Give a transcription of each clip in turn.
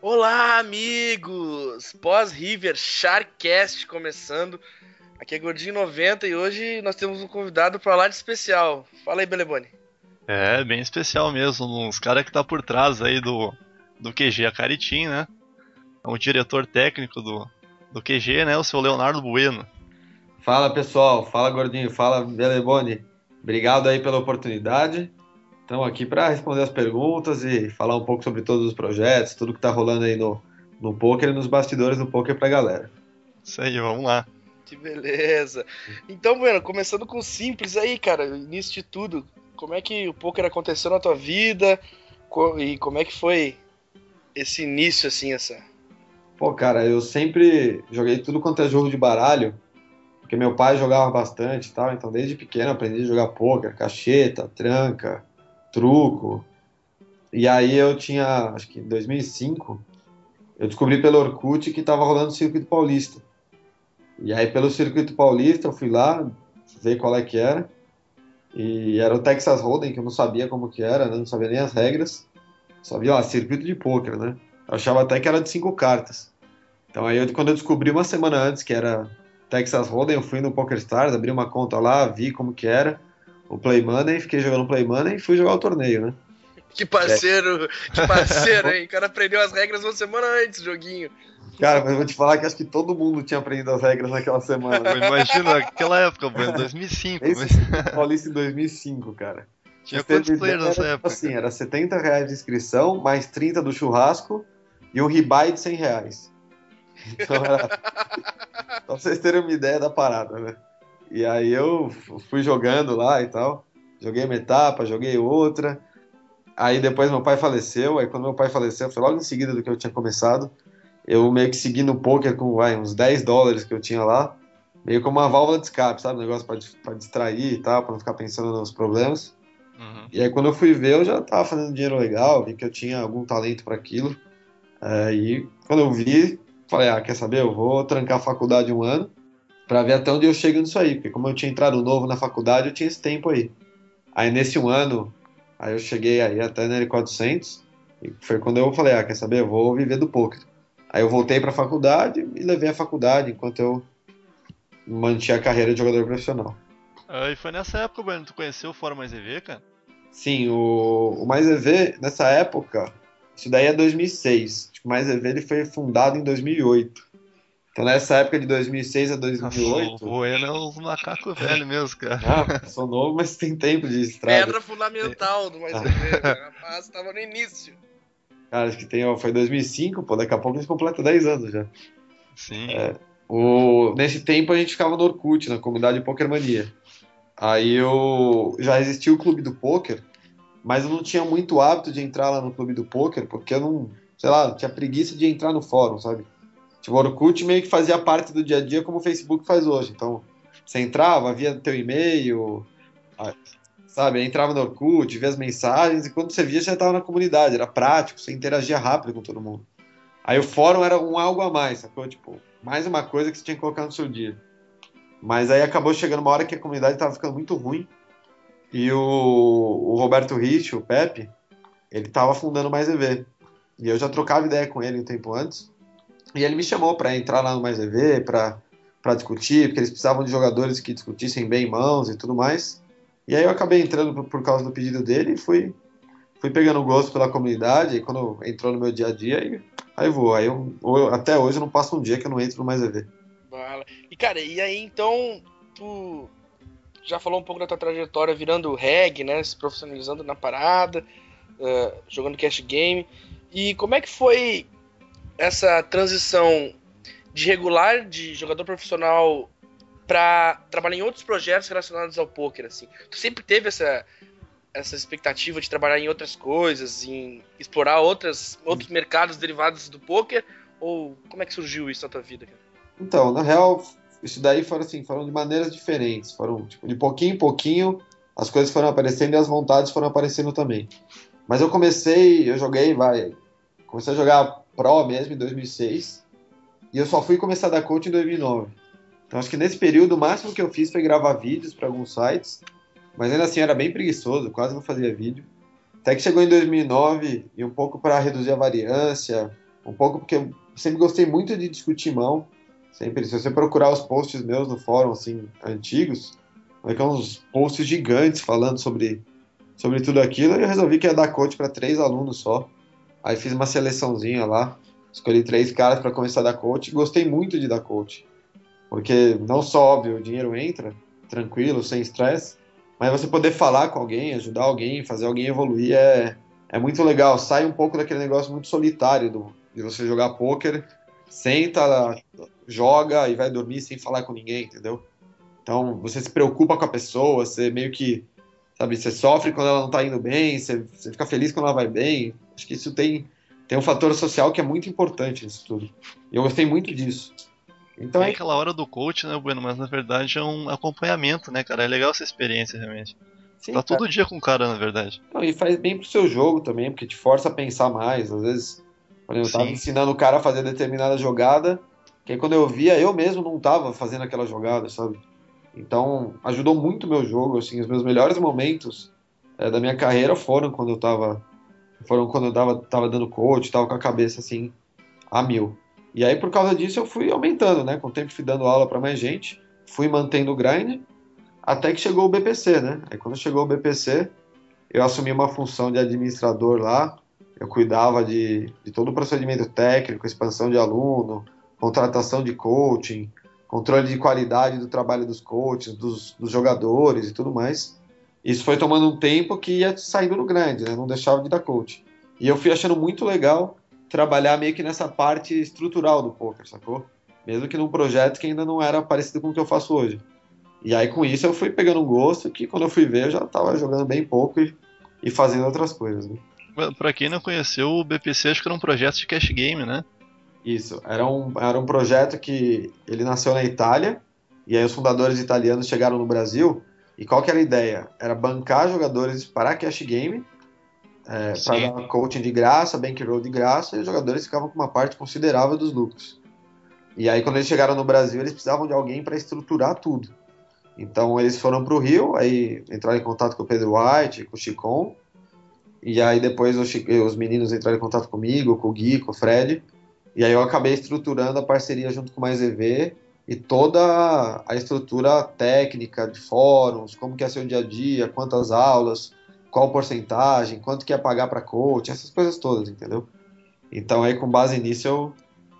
Olá, amigos! Pós-River Sharkcast começando. Aqui é Gordinho 90 e hoje nós temos um convidado para lá de especial. Fala aí, Belebone. É, bem especial mesmo, uns caras que tá por trás aí do QG, a Caritim, né? É o diretor técnico do QG, né? O seu Leonardo Bueno. Fala pessoal, fala Gordinho, fala Belebone. Obrigado aí pela oportunidade. Estamos aqui para responder as perguntas e falar um pouco sobre todos os projetos, tudo que está rolando aí no poker e nos bastidores do poker para a galera. Isso aí, vamos lá. Que beleza! Então, Bueno, começando com o simples aí, cara, início de tudo. Como é que o poker aconteceu na tua vida e como é que foi esse início, assim, essa... Pô, cara, eu sempre joguei tudo quanto é jogo de baralho, porque meu pai jogava bastante e tal, então desde pequeno eu aprendi a jogar poker, cacheta, tranca, truco. E aí eu tinha, acho que em 2005, eu descobri pelo Orkut que estava rolando o Circuito Paulista. E aí, pelo Circuito Paulista, eu fui lá ver qual é que era. E era o Texas Hold'em, que eu não sabia como que era, né? Não sabia nem as regras. Só via lá, circuito de pôquer, né? Eu achava até que era de 5 cartas. Então aí, quando eu descobri uma semana antes que era Texas Hold'em, eu fui no PokerStars, abri uma conta lá, vi como que era o Play Money, fiquei jogando Play Money e fui jogar o torneio, né? E aí, Que parceiro, hein? O cara aprendeu as regras uma semana antes do joguinho. cara, mas eu vou te falar que acho que todo mundo tinha aprendido as regras naquela semana, Pô, né? imagina aquela época, Bueno, 2005. Esse Circuito Paulista em 2005, cara. Tinha Vocês quantos terem ideia, players nessa era tipo época, assim, cara? era R$ 70 de inscrição, mais 30 do churrasco e um ribai de R$ 100. Então era, só pra vocês terem uma ideia da parada, né? E aí eu fui jogando lá e tal. Joguei uma etapa, joguei outra. Aí depois meu pai faleceu. Aí quando meu pai faleceu, foi logo em seguida do que eu tinha começado. Eu meio que segui no poker com uns US$ 10 que eu tinha lá. Meio como uma válvula de escape, sabe? Um negócio pra distrair e tal, pra não ficar pensando nos problemas. Uhum. E aí quando eu fui ver, eu já tava fazendo dinheiro legal, vi que eu tinha algum talento para aquilo. Aí quando eu vi, falei, quer saber? Eu vou trancar a faculdade um ano para ver até onde eu chego nisso aí, porque como eu tinha entrado novo na faculdade, eu tinha esse tempo aí. Aí nesse um ano, aí eu cheguei aí até na L400, e foi quando eu falei, quer saber? Eu vou viver do poker. Aí eu voltei para a faculdade e levei a faculdade enquanto eu mantinha a carreira de jogador profissional. Ah, e foi nessa época, Bueno, tu conheceu o Fora Mais EV, cara? Sim, o Mais EV, nessa época, isso daí é 2006. O Mais EV ele foi fundado em 2008. Então, nessa época de 2006 a Nossa, o 2008, Bueno é uns macacos velho mesmo, cara. sou novo, mas tem tempo de estrada. Pedra fundamental do Mais EV. O rapaz estava no início. Cara, acho que foi 2005, pô, daqui a pouco a gente completa 10 anos já. Sim. Nesse tempo a gente ficava no Orkut, na comunidade Pokermania. Aí eu já existia o clube do poker, mas eu não tinha muito hábito de entrar lá no clube do poker, porque eu não, sei lá, tinha preguiça de entrar no fórum, sabe? Tipo, o Orkut meio que fazia parte do dia a dia como o Facebook faz hoje. Então, você entrava, via teu e-mail, sabe? Entrava no Orkut, via as mensagens, e quando você via, você já estava na comunidade. Era prático, você interagia rápido com todo mundo. Aí o fórum era um algo a mais, sacou? Tipo, mais uma coisa que você tinha que colocar no seu dia. Mas aí acabou chegando uma hora que a comunidade estava ficando muito ruim, e o Roberto Rich, o Pepe, ele estava fundando o Mais EV. E eu já trocava ideia com ele um tempo antes. E ele me chamou para entrar lá no Mais EV, para discutir, porque eles precisavam de jogadores que discutissem bem mãos e tudo mais. E aí eu acabei entrando por causa do pedido dele e fui pegando gosto pela comunidade. E quando entrou no meu dia a dia, aí vou. Até hoje eu não passo um dia que eu não entro no Mais EV. Bala. E, cara, e aí então tu já falou um pouco da tua trajetória virando reg, né? Se profissionalizando na parada, jogando cash game. E como é que foi essa transição de regular, de jogador profissional, pra trabalhar em outros projetos relacionados ao poker, assim? Tu sempre teve essa expectativa de trabalhar em outras coisas, em explorar outros mercados derivados do poker? Ou como é que surgiu isso na tua vida, cara? Então, na real, isso daí foram de maneiras diferentes. Foram, tipo, de pouquinho em pouquinho, as coisas foram aparecendo e as vontades foram aparecendo também. Mas eu joguei, comecei a jogar Pro mesmo em 2006, e eu só fui começar a dar coach em 2009. Então acho que nesse período o máximo que eu fiz foi gravar vídeos para alguns sites, mas ainda assim era bem preguiçoso, quase não fazia vídeo. Até que chegou em 2009 e um pouco para reduzir a variância, Um pouco porque eu sempre gostei muito de discutir mão. Sempre, se você procurar os posts meus no fórum, assim, antigos, vai ter uns posts gigantes falando sobre tudo aquilo, e eu resolvi que ia dar coach para 3 alunos só. Aí fiz uma seleçãozinha lá, escolhi 3 caras para começar a dar coach, e gostei muito de dar coach, porque não só, óbvio, o dinheiro entra, tranquilo, sem estresse, mas você poder falar com alguém, ajudar alguém, fazer alguém evoluir é muito legal. Sai um pouco daquele negócio muito solitário de você jogar pôquer, senta, joga e vai dormir sem falar com ninguém, entendeu? Então, você se preocupa com a pessoa, você meio que, sabe, você sofre quando ela não tá indo bem, você fica feliz quando ela vai bem. Acho que isso tem um fator social que é muito importante nisso tudo. E eu gostei muito disso. Então Tem aquela hora do coach, né, Bueno? Mas na verdade é um acompanhamento, né, cara? É legal essa experiência, realmente. Você sim, tá cara. todo dia com o cara, na verdade. Não, e faz bem pro seu jogo também, porque te força a pensar mais. Às vezes, por exemplo, eu tava Sim. ensinando o cara a fazer determinada jogada, que aí quando eu via, eu mesmo não tava fazendo aquela jogada, sabe? Então, ajudou muito o meu jogo, assim, os meus melhores momentos da minha carreira foram quando eu tava dando coach, tava com a cabeça, assim, a mil. E aí, por causa disso, eu fui aumentando, né? Com o tempo fui dando aula para mais gente, fui mantendo o grind, até que chegou o BPC, né? Aí quando chegou o BPC, eu assumi uma função de administrador lá, eu cuidava de todo o procedimento técnico, expansão de aluno, contratação de coaching, controle de qualidade do trabalho dos coaches, dos jogadores e tudo mais. Isso foi tomando um tempo que ia saindo no grande, né? Não deixava de dar coach. E eu fui achando muito legal trabalhar meio que nessa parte estrutural do poker, sacou? Mesmo que num projeto que ainda não era parecido com o que eu faço hoje. E aí com isso eu fui pegando um gosto que quando eu fui ver eu já estava jogando bem pouco e fazendo outras coisas, né? Pra quem não conheceu, o BPC acho que era um projeto de cash game, né? Isso, era um projeto que ele nasceu na Itália, e aí os fundadores italianos chegaram no Brasil, e qual que era a ideia? Era bancar jogadores para cash game, para Sim. dar coaching de graça, bankroll de graça, e os jogadores ficavam com uma parte considerável dos lucros. E aí quando eles chegaram no Brasil, eles precisavam de alguém para estruturar tudo. Então eles foram para o Rio, aí entraram em contato com o Pedro White, com o Chicon, e aí depois os meninos entraram em contato comigo, com o Gui, com o Fred, e aí eu acabei estruturando a parceria junto com o Mais EV e toda a estrutura técnica de fóruns, como que é seu dia a dia, quantas aulas, qual porcentagem, quanto que é pagar para coach, essas coisas todas, entendeu? Então aí com base nisso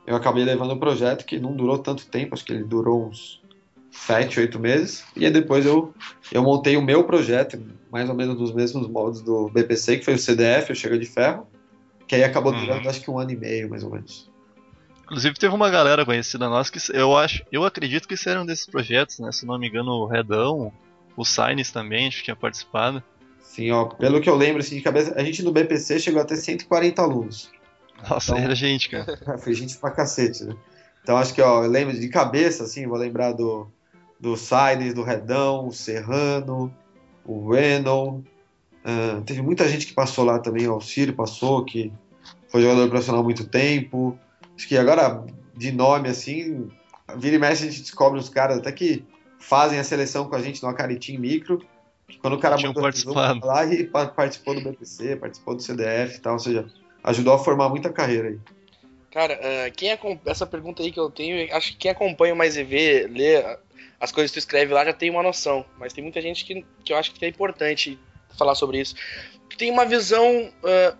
eu acabei levando o projeto que não durou tanto tempo, acho que ele durou uns 7, 8 meses, e aí depois eu montei o meu projeto, mais ou menos nos mesmos moldes do BPC, que foi o CDF, o Chega de Ferro, que aí acabou durando acho que 1 ano e meio, mais ou menos. Inclusive teve uma galera conhecida nossa que eu acredito que eram desses projetos, né? Se não me engano, o Redão, o Sainz também, acho que tinha participado. Sim, ó, pelo que eu lembro assim, de cabeça, a gente no BPC chegou a ter 140 alunos. Nossa, Então, era gente, cara. foi gente pra cacete, né? Então acho que, ó, eu lembro de cabeça, assim, vou lembrar do Sainz, do Redão, o Serrano, o Renan. Teve muita gente que passou lá também, o Alcírio passou, que foi jogador profissional há muito tempo. Acho que agora, de nome, assim, vira e mexe a gente descobre os caras até que fazem a seleção com a gente no Acaritim Micro, que quando o cara Tinham mandou resumo participado. lá e participou do BPC, participou do CDF e tal, ou seja, ajudou a formar muita carreira aí. Cara, essa pergunta aí que eu tenho, acho que quem acompanha o Mais EV, lê as coisas que tu escreve lá, já tem uma noção. Mas tem muita gente que eu acho que é importante falar sobre isso. Tu tem uma visão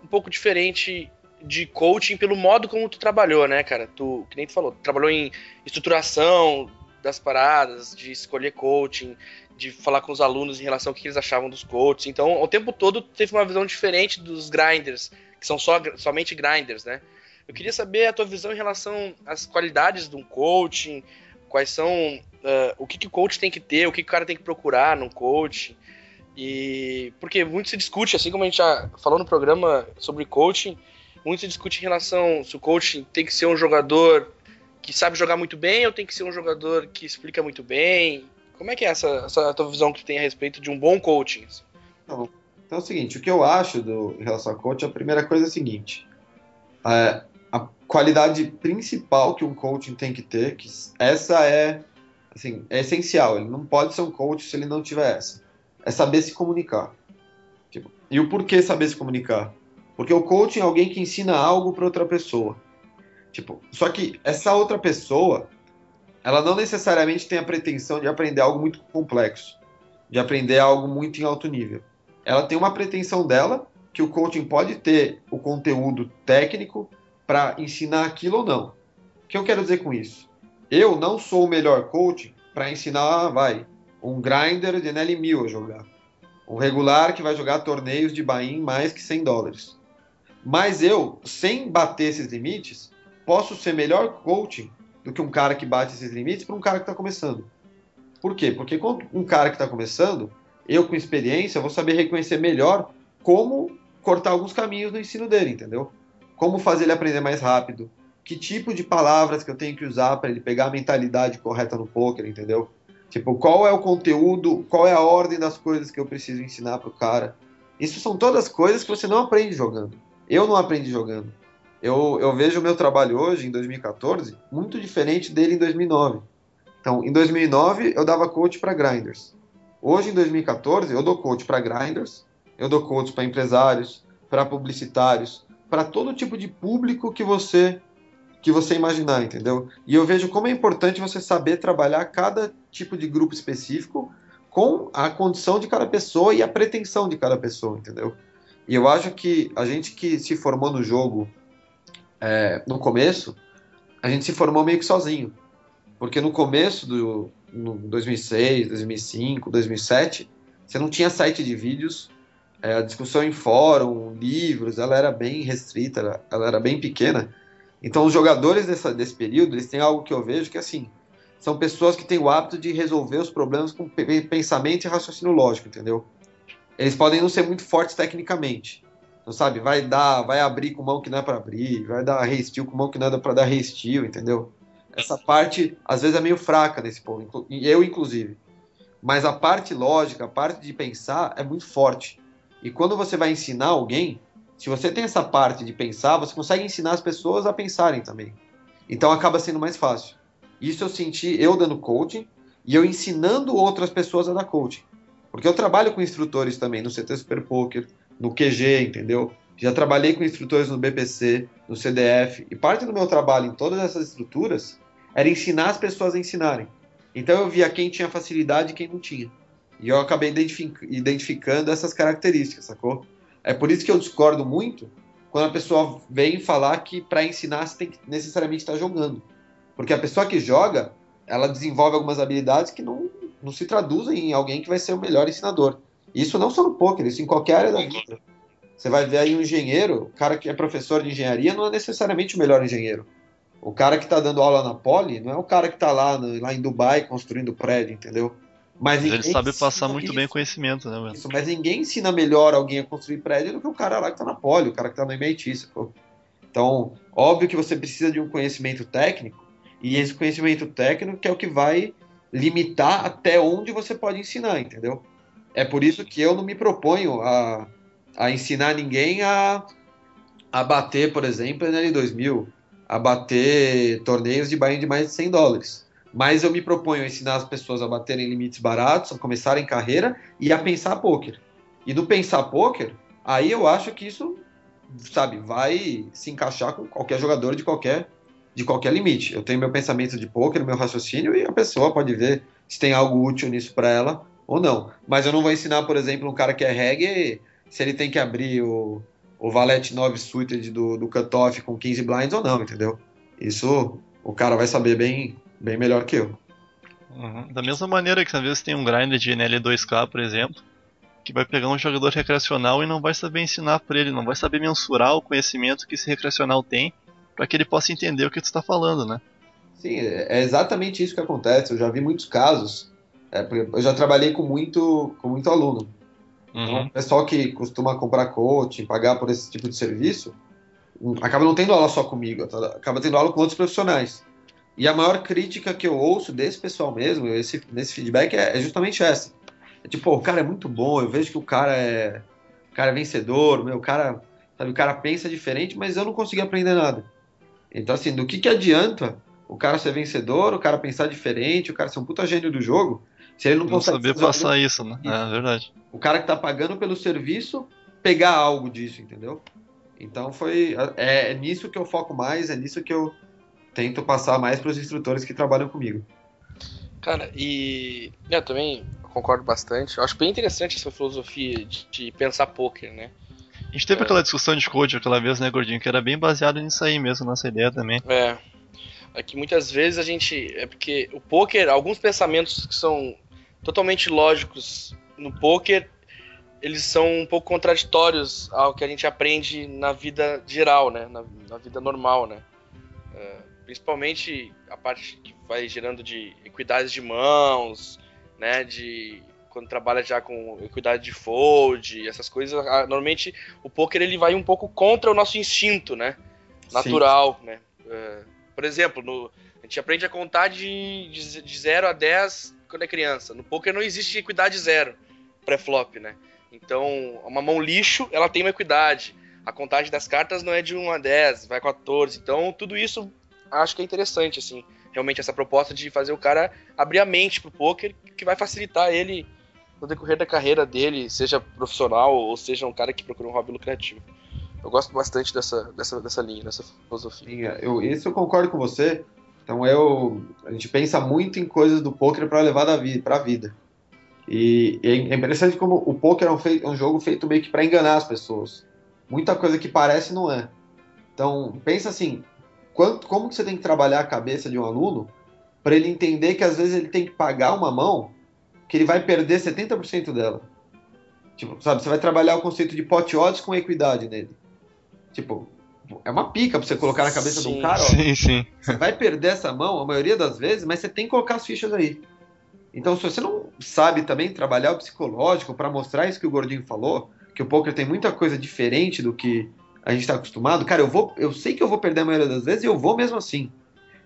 um pouco diferente de coaching pelo modo como tu trabalhou, né, cara? Que nem tu falou, tu trabalhou em estruturação das paradas, de escolher coaching, de falar com os alunos em relação ao que eles achavam dos coaches. Então, o tempo todo tu teve uma visão diferente dos grinders, que são somente grinders, né? Eu queria saber a tua visão em relação às qualidades de um coaching, quais são, o que o coach tem que ter, o que o cara tem que procurar num coaching. E porque muito se discute, assim como a gente já falou no programa sobre coaching, muito se discute em relação se o coaching tem que ser um jogador que sabe jogar muito bem ou tem que ser um jogador que explica muito bem. Como é que é essa tua visão que tu tem a respeito de um bom coaching? Então, é o seguinte, o que eu acho em relação a coach, a primeira coisa é a seguinte, a qualidade principal que um coaching tem que ter, que essa assim, é essencial, ele não pode ser um coach se ele não tiver essa, é saber se comunicar. Tipo, e o porquê saber se comunicar? Porque o coaching é alguém que ensina algo para outra pessoa. Tipo, só que essa outra pessoa, ela não necessariamente tem a pretensão de aprender algo muito complexo, de aprender algo muito em alto nível. Ela tem uma pretensão dela, que o coaching pode ter o conteúdo técnico para ensinar aquilo ou não. O que eu quero dizer com isso? Eu não sou o melhor coach para ensinar, um grinder de NL1000 a jogar. Um regular que vai jogar torneios de buy-in mais que $100. Mas eu, sem bater esses limites, posso ser melhor coaching do que um cara que bate esses limites para um cara que está começando. Por quê? Porque com um cara que está começando, eu com experiência vou saber reconhecer melhor como cortar alguns caminhos no ensino dele, entendeu? Como fazer ele aprender mais rápido, que tipo de palavras que eu tenho que usar para ele pegar a mentalidade correta no poker, entendeu? Tipo, qual é o conteúdo, qual é a ordem das coisas que eu preciso ensinar pro cara. Isso são todas coisas que você não aprende jogando. Eu não aprendi jogando. Eu vejo o meu trabalho hoje, em 2014, muito diferente dele em 2009. Então, em 2009, eu dava coach para grinders. Hoje, em 2014, eu dou coach para grinders, eu dou coach para empresários, para publicitários, para todo tipo de público que você imaginar, entendeu? E eu vejo como é importante você saber trabalhar cada tipo de grupo específico com a condição de cada pessoa e a pretensão de cada pessoa, entendeu? E eu acho que a gente que se formou no jogo no começo, a gente se formou meio que sozinho. Porque no começo no 2006, 2005, 2007, você não tinha site de vídeos, a discussão em fórum, livros, ela era bem restrita, ela era bem pequena. Então os jogadores desse período, eles têm algo que eu vejo que assim, são pessoas que têm o hábito de resolver os problemas com pensamento e raciocínio lógico, entendeu? Eles podem não ser muito fortes tecnicamente. Então, sabe, vai abrir com mão que não é para abrir, vai dar re-steal com mão que não é para dar re-steal, entendeu? Essa parte, às vezes, é meio fraca nesse povo, eu inclusive. Mas a parte lógica, a parte de pensar é muito forte. E quando você vai ensinar alguém, se você tem essa parte de pensar, você consegue ensinar as pessoas a pensarem também. Então acaba sendo mais fácil. Isso eu senti eu dando coaching e eu ensinando outras pessoas a dar coaching. Porque eu trabalho com instrutores também no CT Super Poker, no QG, entendeu? Já trabalhei com instrutores no BPC, no CDF. E parte do meu trabalho em todas essas estruturas era ensinar as pessoas a ensinarem. Então eu via quem tinha facilidade e quem não tinha. E eu acabei identificando essas características, sacou? É por isso que eu discordo muito quando a pessoa vem falar que para ensinar você tem que necessariamente estar jogando. Porque a pessoa que joga, ela desenvolve algumas habilidades que não se traduzem em alguém que vai ser o melhor ensinador. Isso não só no poker, isso em qualquer área da vida. Você vai ver aí um engenheiro, o cara que é professor de engenharia não é necessariamente o melhor engenheiro. O cara que está dando aula na Poli não é o cara que está lá em Dubai construindo prédio, entendeu? Mas ele sabe passar muito bem conhecimento, né, mano? Isso, mas ninguém ensina melhor alguém a construir prédio do que o cara lá que está na Poli, o cara que está no MIT, sacou? Então, óbvio que você precisa de um conhecimento técnico, e esse conhecimento técnico que é o que vai limitar até onde você pode ensinar, entendeu? É por isso que eu não me proponho a ensinar ninguém a bater, por exemplo, NL2000, a bater torneios de buy-in de mais de $100. Mas eu me proponho a ensinar as pessoas a baterem limites baratos, a começarem carreira e a pensar poker. E no pensar poker, aí eu acho que isso, sabe, vai se encaixar com qualquer jogador de qualquer limite. Eu tenho meu pensamento de poker, meu raciocínio, e a pessoa pode ver se tem algo útil nisso para ela ou não. Mas eu não vou ensinar, por exemplo, um cara que é reggae, se ele tem que abrir o valete 9 suited do cutoff com 15 blinds ou não, entendeu? Isso o cara vai saber bem melhor que eu. Uhum. Da mesma maneira que às vezes tem um grinder de NL2K, por exemplo, que vai pegar um jogador recreacional e não vai saber ensinar para ele, não vai saber mensurar o conhecimento que esse recreacional tem para que ele possa entender o que tu está falando, né? Sim, é exatamente isso que acontece. Eu já vi muitos casos. Eu já trabalhei com muito aluno. Então, o pessoal que costuma comprar coaching, pagar por esse tipo de serviço, acaba não tendo aula só comigo, acaba tendo aula com outros profissionais. E a maior crítica que eu ouço desse pessoal mesmo, nesse feedback, é justamente essa. É tipo, o cara é muito bom, eu vejo que o cara é vencedor, o cara pensa diferente, mas eu não consegui aprender nada. Então, assim, do que adianta o cara ser vencedor, o cara pensar diferente, o cara ser um puta gênio do jogo, se ele não consegue saber passar isso, né? É verdade. O cara que tá pagando pelo serviço pegar algo disso, entendeu? Então é nisso que eu foco mais, é nisso que eu tento passar mais para os instrutores que trabalham comigo. Cara, e eu também concordo bastante. Eu acho bem interessante essa filosofia de pensar poker, né? A gente teve aquela discussão de code aquela vez, né, Gordinho, que era bem baseado nisso aí mesmo, nossa ideia também. É que muitas vezes a gente. É porque o poker, alguns pensamentos que são totalmente lógicos no poker, eles são um pouco contraditórios ao que a gente aprende na vida geral, né? Na vida normal, né? Principalmente a parte que vai gerando de equidade de mãos, né? De quando trabalha já com equidade de fold, essas coisas. Normalmente o poker ele vai um pouco contra o nosso instinto, né? Natural, sim, né? Por exemplo, a gente aprende a contar de 0 a 10 quando é criança. No poker não existe equidade zero pré-flop, né? Então, uma mão lixo, ela tem uma equidade. A contagem das cartas não é de 1 a 10, vai 14. Então, tudo isso acho que é interessante, assim. Realmente, essa proposta de fazer o cara abrir a mente pro poker, que vai facilitar ele no decorrer da carreira dele, seja profissional ou seja um cara que procura um hobby lucrativo. Eu gosto bastante dessa linha, dessa filosofia. Isso eu concordo com você. Então, a gente pensa muito em coisas do poker para levar para a vida. E é interessante como o poker é um jogo feito meio que para enganar as pessoas. Muita coisa que parece não é. Então, pensa assim, como que você tem que trabalhar a cabeça de um aluno para ele entender que às vezes ele tem que pagar uma mão que ele vai perder 70% dela. Tipo, sabe, você vai trabalhar o conceito de pot odds com equidade nele. Tipo, é uma pica pra você colocar na cabeça de um cara, ó. Sim. Você vai perder essa mão a maioria das vezes, mas você tem que colocar as fichas aí. Então, se você não sabe também trabalhar o psicológico para mostrar isso que o Gordinho falou, que o poker tem muita coisa diferente do que a gente está acostumado, cara, eu sei que eu vou perder a maioria das vezes e eu vou mesmo assim.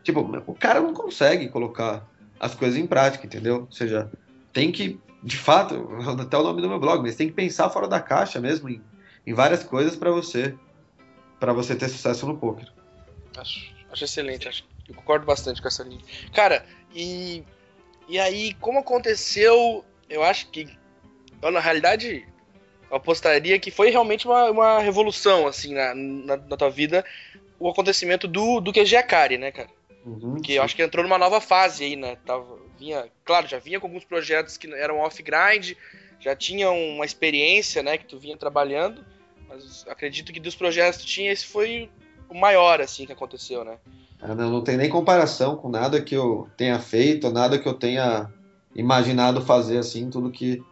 Tipo, o cara não consegue colocar as coisas em prática, entendeu? Ou seja, tem que, de fato, até o nome do meu blog, mas tem que pensar fora da caixa mesmo em várias coisas para você ter sucesso no poker. Acho excelente, eu concordo bastante com essa linha. Cara, e aí, como aconteceu, eu acho que, na realidade, eu apostaria que foi realmente uma revolução, assim, na tua vida, o acontecimento do QG Akari, né, cara? Porque eu acho que entrou numa nova fase aí, né? Já vinha com alguns projetos que eram off-grind, já tinha uma experiência, né, que tu vinha trabalhando, mas acredito que dos projetos que tu tinha, esse foi o maior, assim, que aconteceu, né? Não tem nem comparação com nada que eu tenha feito, nada que eu tenha imaginado fazer, assim, tudo que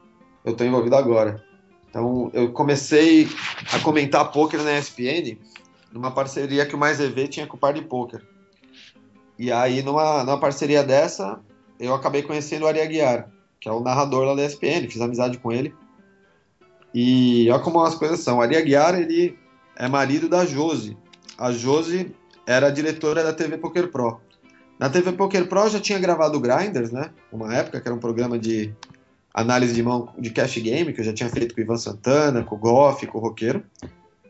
eu estou envolvido agora. Então, eu comecei a comentar poker na ESPN numa parceria que o Mais EV tinha com o Par de Poker. E aí, numa parceria dessa, eu acabei conhecendo o Ari Aguiar, que é o narrador lá da ESPN, fiz amizade com ele. E olha como as coisas são. O Ari Aguiar, ele é marido da Josi. A Josi era a diretora da TV Poker Pro. Na TV Poker Pro já tinha gravado o Grinders, né? Uma época que era um programa de análise de mão de cash game, que eu já tinha feito com o Ivan Santana, com o Goff, com o Roqueiro.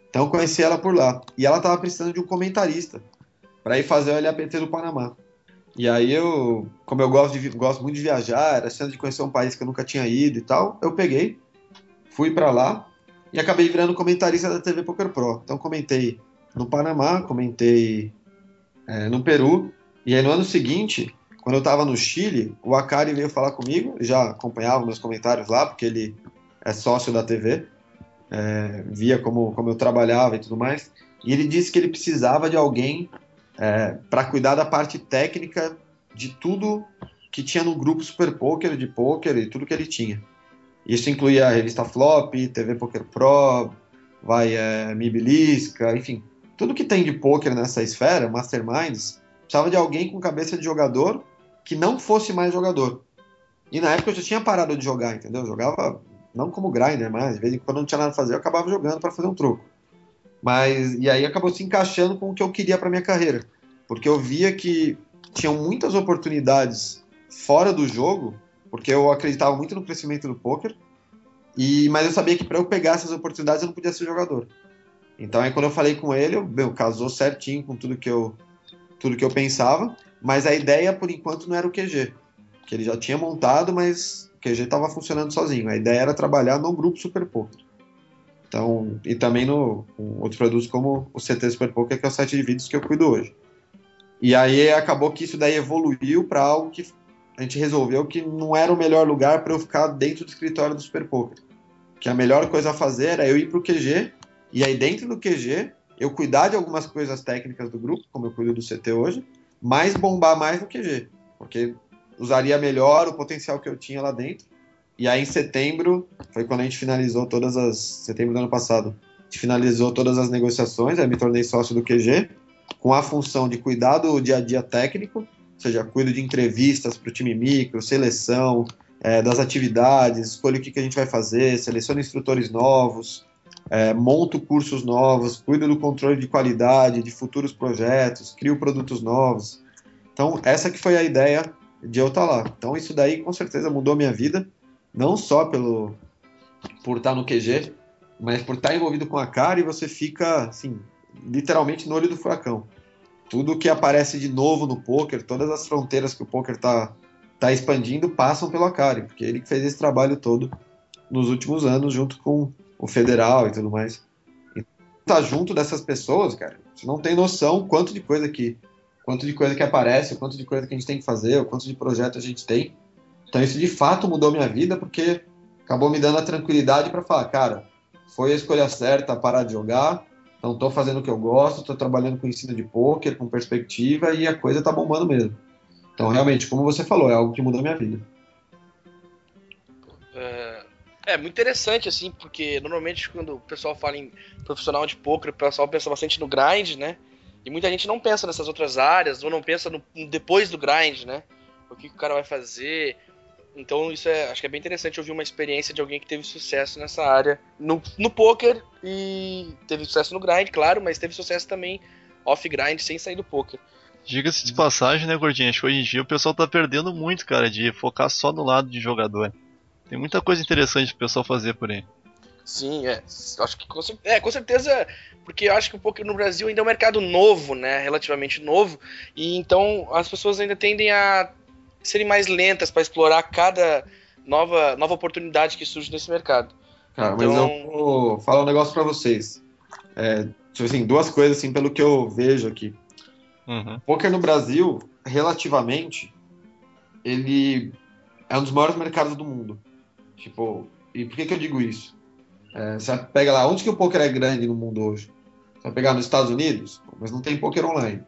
Então eu conheci ela por lá. E ela estava precisando de um comentarista para ir fazer o LAPT do Panamá. E aí como eu gosto muito de viajar, era chance de conhecer um país que eu nunca tinha ido e tal, eu peguei, fui para lá e acabei virando comentarista da TV Poker Pro. Então comentei no Panamá, comentei no Peru, e aí no ano seguinte, quando eu estava no Chile, o Akari veio falar comigo, já acompanhava meus comentários lá, porque ele é sócio da TV, via como eu trabalhava e tudo mais, e ele disse que ele precisava de alguém para cuidar da parte técnica de tudo que tinha no grupo Super Poker, de poker e tudo que ele tinha. Isso incluía a revista Flop, TV Poker Pro, Mibilisca, enfim, tudo que tem de poker nessa esfera, Masterminds, precisava de alguém com cabeça de jogador que não fosse mais jogador. E na época eu já tinha parado de jogar, entendeu? Eu jogava não como grinder mais, de vez em quando não tinha nada a fazer, eu acabava jogando para fazer um troco. E aí acabou se encaixando com o que eu queria para minha carreira, porque eu via que tinham muitas oportunidades fora do jogo, porque eu acreditava muito no crescimento do poker, mas eu sabia que para eu pegar essas oportunidades eu não podia ser jogador. Então aí quando eu falei com ele, casou certinho com tudo que eu pensava, mas a ideia por enquanto não era o QG, que ele já tinha montado, mas o QG estava funcionando sozinho. A ideia era trabalhar no grupo Super Poker. Então, e também com outros produtos como o CT Super Poker, que é o site de vídeos que eu cuido hoje. E aí acabou que isso daí evoluiu para algo que a gente resolveu que não era o melhor lugar para eu ficar dentro do escritório do Super Poker. Que a melhor coisa a fazer era eu ir para o QG, e aí dentro do QG eu cuidar de algumas coisas técnicas do grupo, como eu cuido do CT hoje, mas bombar mais no QG, porque usaria melhor o potencial que eu tinha lá dentro. E aí em setembro, foi quando a gente finalizou setembro do ano passado, a gente finalizou todas as negociações, aí me tornei sócio do QG, com a função de cuidar do dia a dia técnico, ou seja, cuido de entrevistas para o time micro, seleção, das atividades, escolho o que a gente vai fazer, seleciono instrutores novos, monto cursos novos, cuido do controle de qualidade, de futuros projetos, crio produtos novos. Então, essa que foi a ideia de eu estar lá. Então, isso daí, com certeza, mudou minha vida, não só por estar no QG, mas por estar envolvido com a cara e você fica, assim, literalmente no olho do furacão. Tudo que aparece de novo no poker, todas as fronteiras que o poker tá expandindo, passam pelo Akari, porque ele que fez esse trabalho todo nos últimos anos, junto com o federal e tudo mais. E tá junto dessas pessoas, cara, você não tem noção quanto de coisa que aparece, o quanto de coisa que a gente tem que fazer, o quanto de projeto a gente tem. Então isso de fato mudou minha vida, porque acabou me dando a tranquilidade para falar, cara, foi a escolha certa parar de jogar, então estou fazendo o que eu gosto, estou trabalhando com ensino de poker, com perspectiva, e a coisa está bombando mesmo. Então, realmente, como você falou, é algo que mudou a minha vida. É muito interessante, assim, porque normalmente quando o pessoal fala em profissional de poker, o pessoal pensa bastante no grind, né? E muita gente não pensa nessas outras áreas, ou não pensa no depois do grind, né? O que o cara vai fazer. Então isso acho que é bem interessante ouvir uma experiência de alguém que teve sucesso nessa área no poker, e teve sucesso no grind, claro, mas teve sucesso também off-grind, sem sair do poker. Diga-se de passagem, né, Gordinho? Acho que hoje em dia o pessoal tá perdendo muito, cara, de focar só no lado de jogador. Tem muita coisa interessante pro pessoal fazer por aí. Sim, acho que com certeza, porque eu acho que o poker no Brasil ainda é um mercado novo, né, relativamente novo, e então as pessoas ainda tendem a serem mais lentas para explorar cada nova oportunidade que surge nesse mercado. Cara, então... mas eu vou falar um negócio para vocês. Tipo assim, duas coisas assim, pelo que eu vejo aqui. Uhum. O poker no Brasil, relativamente, ele é um dos maiores mercados do mundo. Tipo, e por que eu digo isso? Você pega lá, onde que o poker é grande no mundo hoje? Você vai pegar nos Estados Unidos, mas não tem poker online.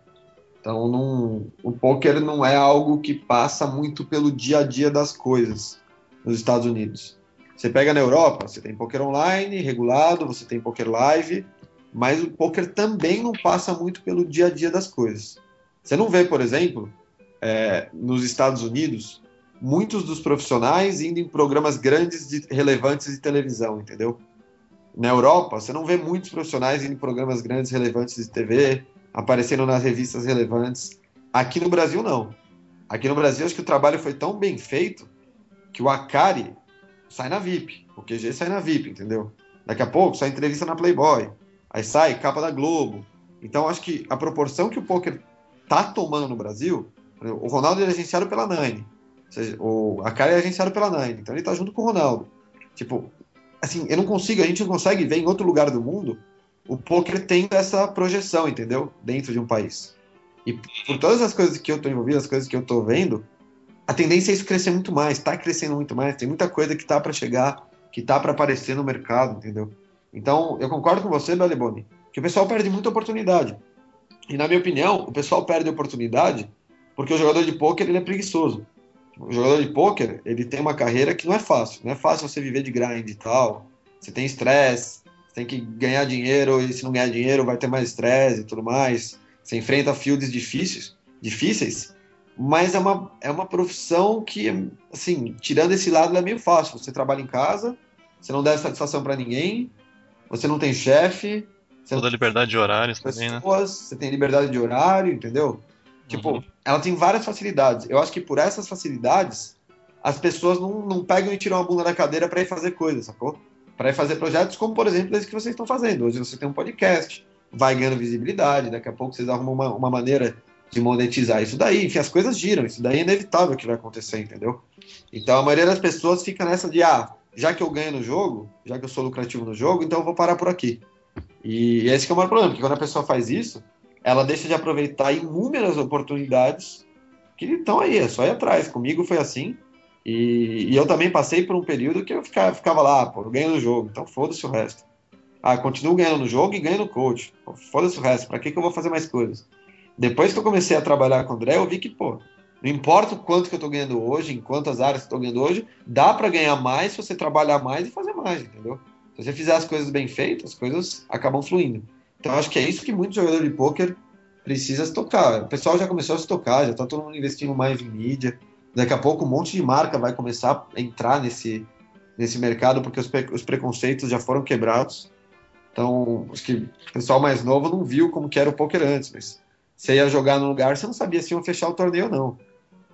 Então, o poker não é algo que passa muito pelo dia a dia das coisas nos Estados Unidos. Você pega na Europa, você tem poker online, regulado, você tem poker live, mas o poker também não passa muito pelo dia a dia das coisas. Você não vê, por exemplo, nos Estados Unidos, muitos dos profissionais indo em programas grandes relevantes de televisão, entendeu? Na Europa, você não vê muitos profissionais indo em programas grandes relevantes de TV, aparecendo nas revistas relevantes. Aqui no Brasil, não. Aqui no Brasil, acho que o trabalho foi tão bem feito que o Akari sai na VIP, o QG sai na VIP, entendeu? Daqui a pouco sai entrevista na Playboy, aí sai capa da Globo. Então, acho que a proporção que o poker tá tomando no Brasil, o Ronaldo é agenciado pela Nine, ou seja, o Akari é agenciado pela Nine, então ele tá junto com o Ronaldo. Tipo, assim, a gente não consegue ver em outro lugar do mundo o poker tendo essa projeção, entendeu? Dentro de um país. E por todas as coisas que eu tô envolvido, as coisas que eu tô vendo, a tendência é isso crescer muito mais, tá crescendo muito mais, tem muita coisa que tá para chegar, que tá para aparecer no mercado, entendeu? Então, eu concordo com você, Beleboni, que o pessoal perde muita oportunidade. E na minha opinião, o pessoal perde oportunidade porque o jogador de pôquer ele é preguiçoso. O jogador de pôquer, ele tem uma carreira que não é fácil. Não é fácil você viver de grind e tal. Você tem estresse, você tem que ganhar dinheiro, e se não ganhar dinheiro vai ter mais estresse e tudo mais. Você enfrenta fields difíceis, mas é uma profissão que, assim, tirando esse lado, ela é meio fácil. Você trabalha em casa, você não dá satisfação para ninguém, você não tem chefe, Toda a liberdade de horários também, né? Você tem liberdade de horário, entendeu? Tipo, ela tem várias facilidades. Eu acho que por essas facilidades, as pessoas não pegam e tiram a bunda da cadeira para ir fazer coisas, sacou? Para ir fazer projetos como, por exemplo, esse que vocês estão fazendo. Hoje você tem um podcast, vai ganhando visibilidade, daqui a pouco vocês arrumam uma maneira de monetizar isso daí. Enfim, as coisas giram, isso daí é inevitável que vai acontecer, entendeu? Então a maioria das pessoas fica nessa de, já que eu ganho no jogo, já que eu sou lucrativo no jogo, então eu vou parar por aqui. E esse que é o maior problema, porque quando a pessoa faz isso, ela deixa de aproveitar inúmeras oportunidades que estão aí, é só ir atrás. Comigo foi assim, e eu também passei por um período que eu ficava lá, pô, eu ganho no jogo, então foda-se o resto. Ah, continuo ganhando no jogo e ganho no coach. Pô, foda-se o resto, pra que eu vou fazer mais coisas? Depois que eu comecei a trabalhar com o André, eu vi que, pô, não importa o quanto que eu tô ganhando hoje, em quantas áreas que eu tô ganhando hoje, dá para ganhar mais se você trabalhar mais e fazer mais, entendeu? Se você fizer as coisas bem feitas, as coisas acabam fluindo. Então, eu acho que é isso que muito jogador de pôquer precisa se tocar. O pessoal já começou a se tocar, já tá todo mundo investindo mais em mídia. Daqui a pouco um monte de marca vai começar a entrar nesse mercado, porque os preconceitos já foram quebrados. Então, acho que o pessoal mais novo não viu como que era o pôquer antes, mas você ia jogar num lugar, você não sabia se iam fechar o torneio ou não.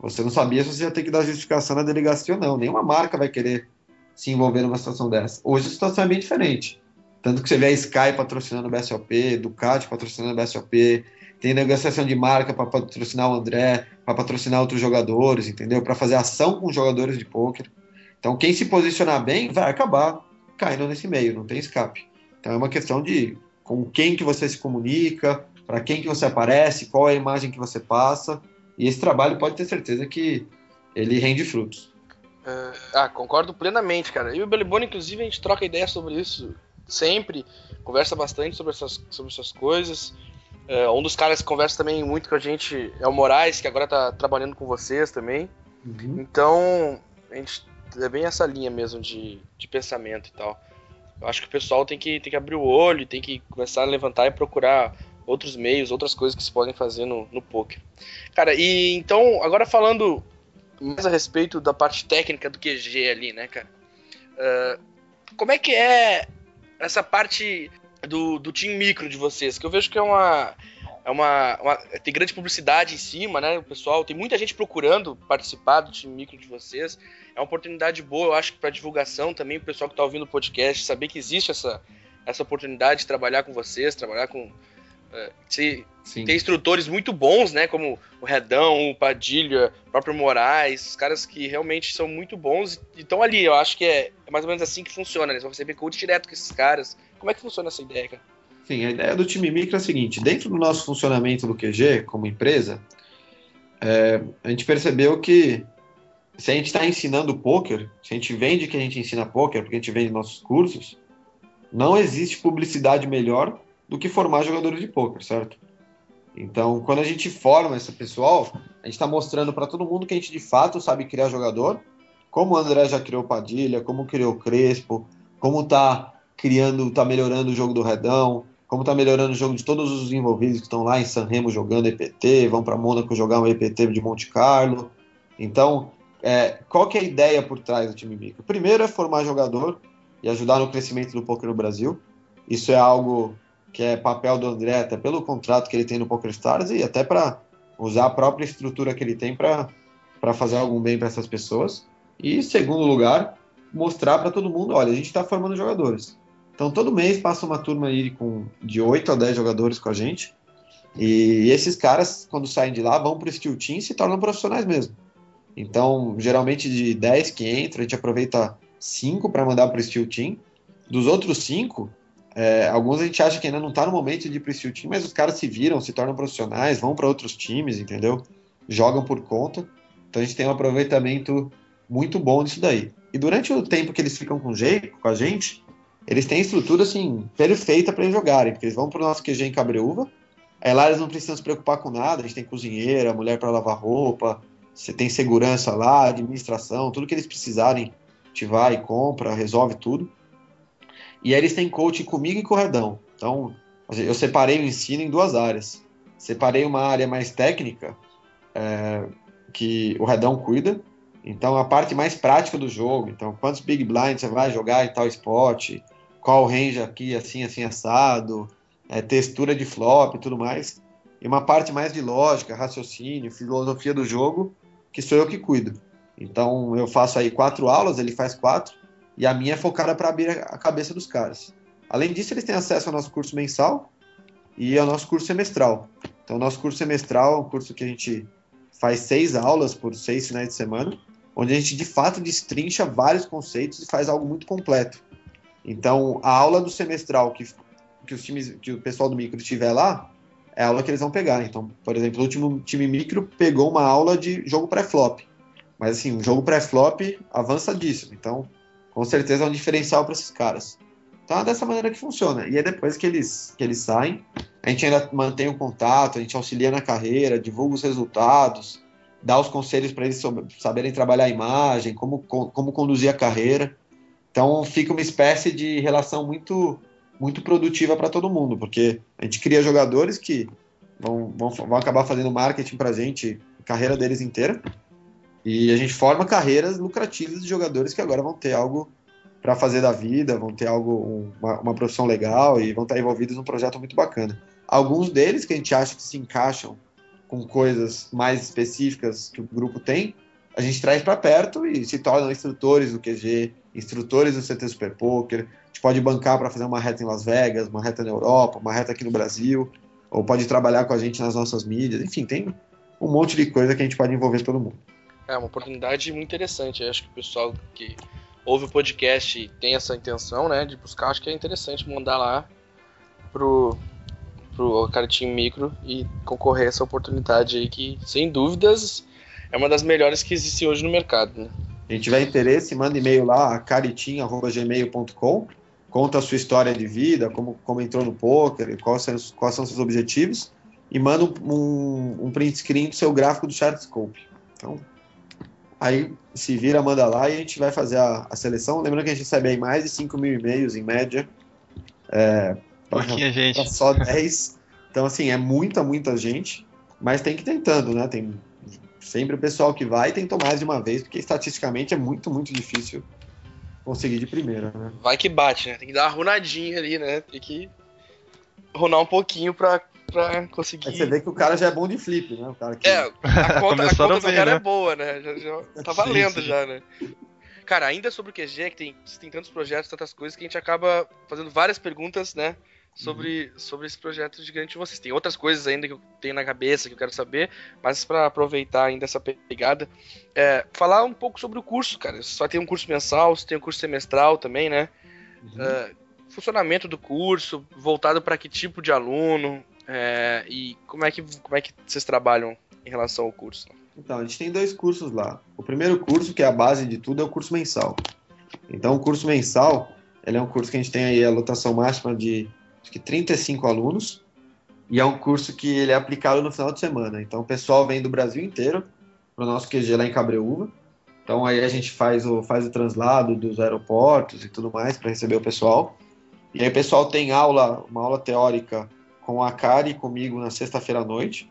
Você não sabia se você ia ter que dar justificação na delegacia ou não. Nenhuma marca vai querer se envolver numa situação dessa. Hoje a situação é bem diferente. Tanto que você vê a Sky patrocinando o BSOP, Ducati patrocinando o BSOP, tem negociação de marca para patrocinar o André, para patrocinar outros jogadores, entendeu? Para fazer ação com os jogadores de pôquer. Então, quem se posicionar bem vai acabar caindo nesse meio, não tem escape. Então, é uma questão de com quem que você se comunica, para quem que você aparece, qual é a imagem que você passa. E esse trabalho pode ter certeza que ele rende frutos. Concordo plenamente, cara. E o Belibone, inclusive, a gente troca ideia sobre isso sempre, conversa bastante sobre essas coisas. Um dos caras que conversa também muito com a gente é o Moraes, que agora tá trabalhando com vocês também. Uhum. Então, a gente é bem essa linha mesmo de pensamento e tal. Eu acho que o pessoal tem que abrir o olho, tem que começar a levantar e procurar outros meios, outras coisas que se podem fazer no poker. Cara, e então, agora falando mais a respeito da parte técnica do QG ali, né, cara? Como é que é essa parte do time micro de vocês? Que eu vejo que tem grande publicidade em cima, né? O pessoal, tem muita gente procurando participar do time micro de vocês. É uma oportunidade boa, eu acho que para divulgação também, o pessoal que está ouvindo o podcast, saber que existe essa oportunidade de trabalhar com vocês, trabalhar com... Tem instrutores muito bons, né? Como o Redão, o Padilha, o próprio Moraes, os caras que realmente são muito bons e estão ali. Eu acho que é mais ou menos assim que funciona, né? Eles vão receber coach direto com esses caras. Como é que funciona essa ideia, cara? Sim, a ideia do time micro é a seguinte: dentro do nosso funcionamento do QG, como empresa, a gente percebeu que se a gente está ensinando pôquer, se a gente vende que a gente ensina pôquer, porque a gente vende nossos cursos, não existe publicidade melhor do que formar jogadores de pôquer, certo? Então, quando a gente forma esse pessoal, a gente está mostrando para todo mundo que a gente de fato sabe criar jogador, como o André já criou Padilha, como criou o Crespo, como está melhorando o jogo do Redão, como está melhorando o jogo de todos os envolvidos que estão lá em San Remo jogando EPT, vão para Mônaco jogar um EPT de Monte Carlo. Então, qual que é a ideia por trás do time micro? Primeiro é formar jogador e ajudar no crescimento do poker no Brasil. Isso é algo que é papel do André, até pelo contrato que ele tem no PokerStars e até para usar a própria estrutura que ele tem para fazer algum bem para essas pessoas. E, segundo lugar, mostrar para todo mundo, olha, a gente está formando jogadores. Então, todo mês passa uma turma aí de 8 a 10 jogadores com a gente. E esses caras, quando saem de lá, vão para o Steel Team e se tornam profissionais mesmo. Então, geralmente de 10 que entram, a gente aproveita 5 para mandar para o Steel Team. Dos outros 5, alguns a gente acha que ainda não está no momento de ir para o Steel Team, mas os caras se viram, se tornam profissionais, vão para outros times, entendeu? Jogam por conta. Então, a gente tem um aproveitamento muito bom disso daí. E durante o tempo que eles ficam com a gente, eles têm estrutura assim, perfeita para eles jogarem, porque eles vão para o nosso QG em Cabreúva, aí lá eles não precisam se preocupar com nada, a gente tem cozinheira, mulher para lavar roupa, você tem segurança lá, administração, tudo que eles precisarem, a gente vai e compra, resolve tudo. E aí eles têm coaching comigo e com o Redão. Então, eu separei o ensino em 2 áreas. Separei uma área mais técnica, que o Redão cuida. Então, a parte mais prática do jogo. Então, quantos big blinds você vai jogar em tal spot, qual range aqui, assim, assim, assado, textura de flop e tudo mais. E uma parte mais de lógica, raciocínio, filosofia do jogo, que sou eu que cuido. Então, eu faço aí 4 aulas, ele faz 4, e a minha é focada para abrir a cabeça dos caras. Além disso, eles têm acesso ao nosso curso mensal e ao nosso curso semestral. Então, o nosso curso semestral é um curso que a gente faz 6 aulas por 6 finais de semana, onde a gente de fato destrincha vários conceitos e faz algo muito completo. Então, a aula do semestral que o pessoal do micro tiver lá, é a aula que eles vão pegar. Então, por exemplo, o último time micro pegou uma aula de jogo pré-flop. Mas assim, um jogo pré-flop avançadíssimo. Então, com certeza é um diferencial para esses caras. Então é dessa maneira que funciona. E aí depois que eles saem, a gente ainda mantém o contato, a gente auxilia na carreira, divulga os resultados, dá os conselhos para eles saberem trabalhar a imagem, como conduzir a carreira. Então fica uma espécie de relação muito, muito produtiva para todo mundo, porque a gente cria jogadores que vão acabar fazendo marketing para a gente, a carreira deles inteira, e a gente forma carreiras lucrativas de jogadores que agora vão ter algo para fazer da vida, vão ter uma profissão legal e vão estar envolvidos num projeto muito bacana. Alguns deles que a gente acha que se encaixam com coisas mais específicas que o grupo tem, a gente traz para perto e se tornam instrutores do QG, instrutores do CT Super Poker. A gente pode bancar para fazer uma reta em Las Vegas, uma reta na Europa, uma reta aqui no Brasil, ou pode trabalhar com a gente nas nossas mídias. Enfim, tem um monte de coisa que a gente pode envolver todo mundo. É uma oportunidade muito interessante. Eu acho que o pessoal que ouve o podcast e tem essa intenção, né, de buscar, acho que é interessante mandar lá pro Team Micro e concorrer a essa oportunidade aí que, sem dúvidas, é uma das melhores que existe hoje no mercado, né? Quem tiver interesse, manda e-mail lá, caritim@gmail.com, conta a sua história de vida, como entrou no poker, quais são seus objetivos, e manda um print screen do seu gráfico do Chartscope. Então, aí se vira, manda lá e a gente vai fazer a seleção. Lembrando que a gente recebe aí mais de 5 mil e-mails em média. Pouquinha gente. Só 10. Então, assim, é muita gente, mas tem que ir tentando, né? Tem sempre o pessoal que vai tentou mais de uma vez, porque estatisticamente é muito difícil conseguir de primeira, né? Vai que bate, né? Tem que dar uma runadinha ali, né? Tem que runar um pouquinho pra conseguir... Aí você vê que o cara já é bom de flip, né? O cara que... a conta do bem, cara né? é boa, né? Já tá valendo sim. já, né? Cara, ainda sobre o QG, que tem tantos projetos, tantas coisas, que a gente acaba fazendo várias perguntas, né? Sobre esse projeto gigante de vocês. Tem outras coisas ainda que eu tenho na cabeça que eu quero saber, mas para aproveitar ainda essa pegada, falar um pouco sobre o curso, cara. Só tem um curso mensal, você tem um curso semestral também, né? Funcionamento do curso, voltado para que tipo de aluno, e como é que vocês trabalham em relação ao curso? Então, a gente tem 2 cursos lá. O primeiro curso, que é a base de tudo, é o curso mensal. Então, o curso mensal, ele é um curso que a gente tem aí a lotação máxima de acho que 35 alunos, e é um curso que ele é aplicado no final de semana. Então o pessoal vem do Brasil inteiro para o nosso QG lá em Cabreúva. Então aí a gente faz o translado dos aeroportos e tudo mais para receber o pessoal. E aí o pessoal tem uma aula teórica com a Kari e comigo na sexta-feira à noite.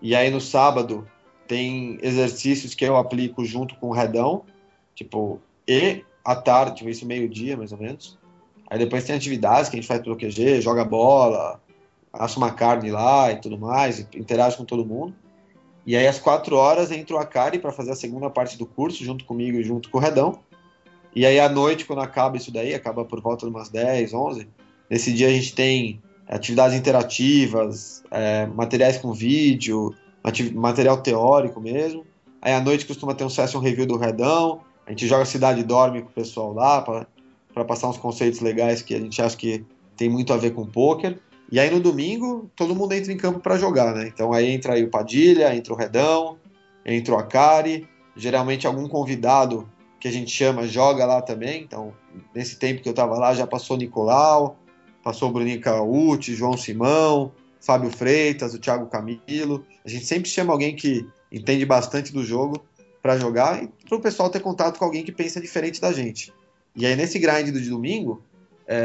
E aí no sábado tem exercícios que eu aplico junto com o Redão, e à tarde, isso meio-dia mais ou menos. Aí depois tem atividades que a gente faz pelo QG, joga bola, assa uma carne lá e tudo mais, interage com todo mundo. E aí às 4 horas entra o Akari para fazer a segunda parte do curso, junto comigo e junto com o Redão. E aí à noite, quando acaba isso daí, acaba por volta de umas 10, 11, nesse dia a gente tem atividades interativas, materiais com vídeo, material teórico mesmo. Aí à noite costuma ter um session review do Redão, a gente joga Cidade Dorme com o pessoal lá, para passar uns conceitos legais que a gente acha que tem muito a ver com poker. E aí no domingo, todo mundo entra em campo para jogar, né? Então aí entra aí o Padilha, entra o Redão, entra o Akari, geralmente algum convidado que a gente chama joga lá também. Então, nesse tempo que eu estava lá, já passou o Nicolau, passou o Bruninho Cauti, João Simão, Fábio Freitas, o Thiago Camilo. A gente sempre chama alguém que entende bastante do jogo para jogar e para o pessoal ter contato com alguém que pensa diferente da gente. E aí nesse grind de domingo,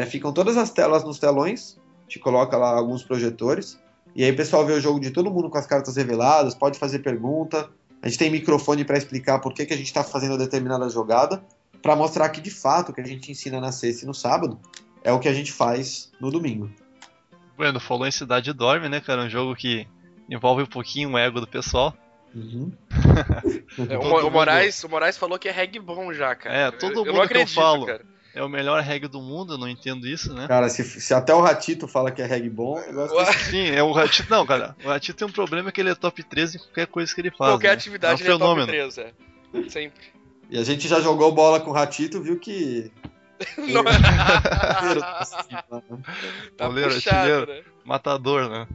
ficam todas as telas nos telões, a gente coloca lá alguns projetores, e aí o pessoal vê o jogo de todo mundo com as cartas reveladas, pode fazer pergunta, a gente tem microfone para explicar por que a gente está fazendo determinada jogada, para mostrar que de fato o que a gente ensina na sexta e no sábado é o que a gente faz no domingo. Bueno, falou em Cidade Dorme, né, cara? Um jogo que envolve um pouquinho o ego do pessoal. O Moraes falou que é reggae bom já, cara. Todo eu mundo não acredito, que eu falo cara. é o melhor reggae do mundo, eu não entendo isso, né? Cara, se até o Ratito fala que é reggae bom, eu gosto Sim, o Ratito. Não, cara, o Ratito tem um problema que ele é top 3 em qualquer coisa que ele faz. Qualquer atividade é um fenômeno. ele é top 3, Sempre. E a gente já jogou bola com o Ratito, viu que... Não- Tá Goleiro, puxado, artilheiro, né? matador, né?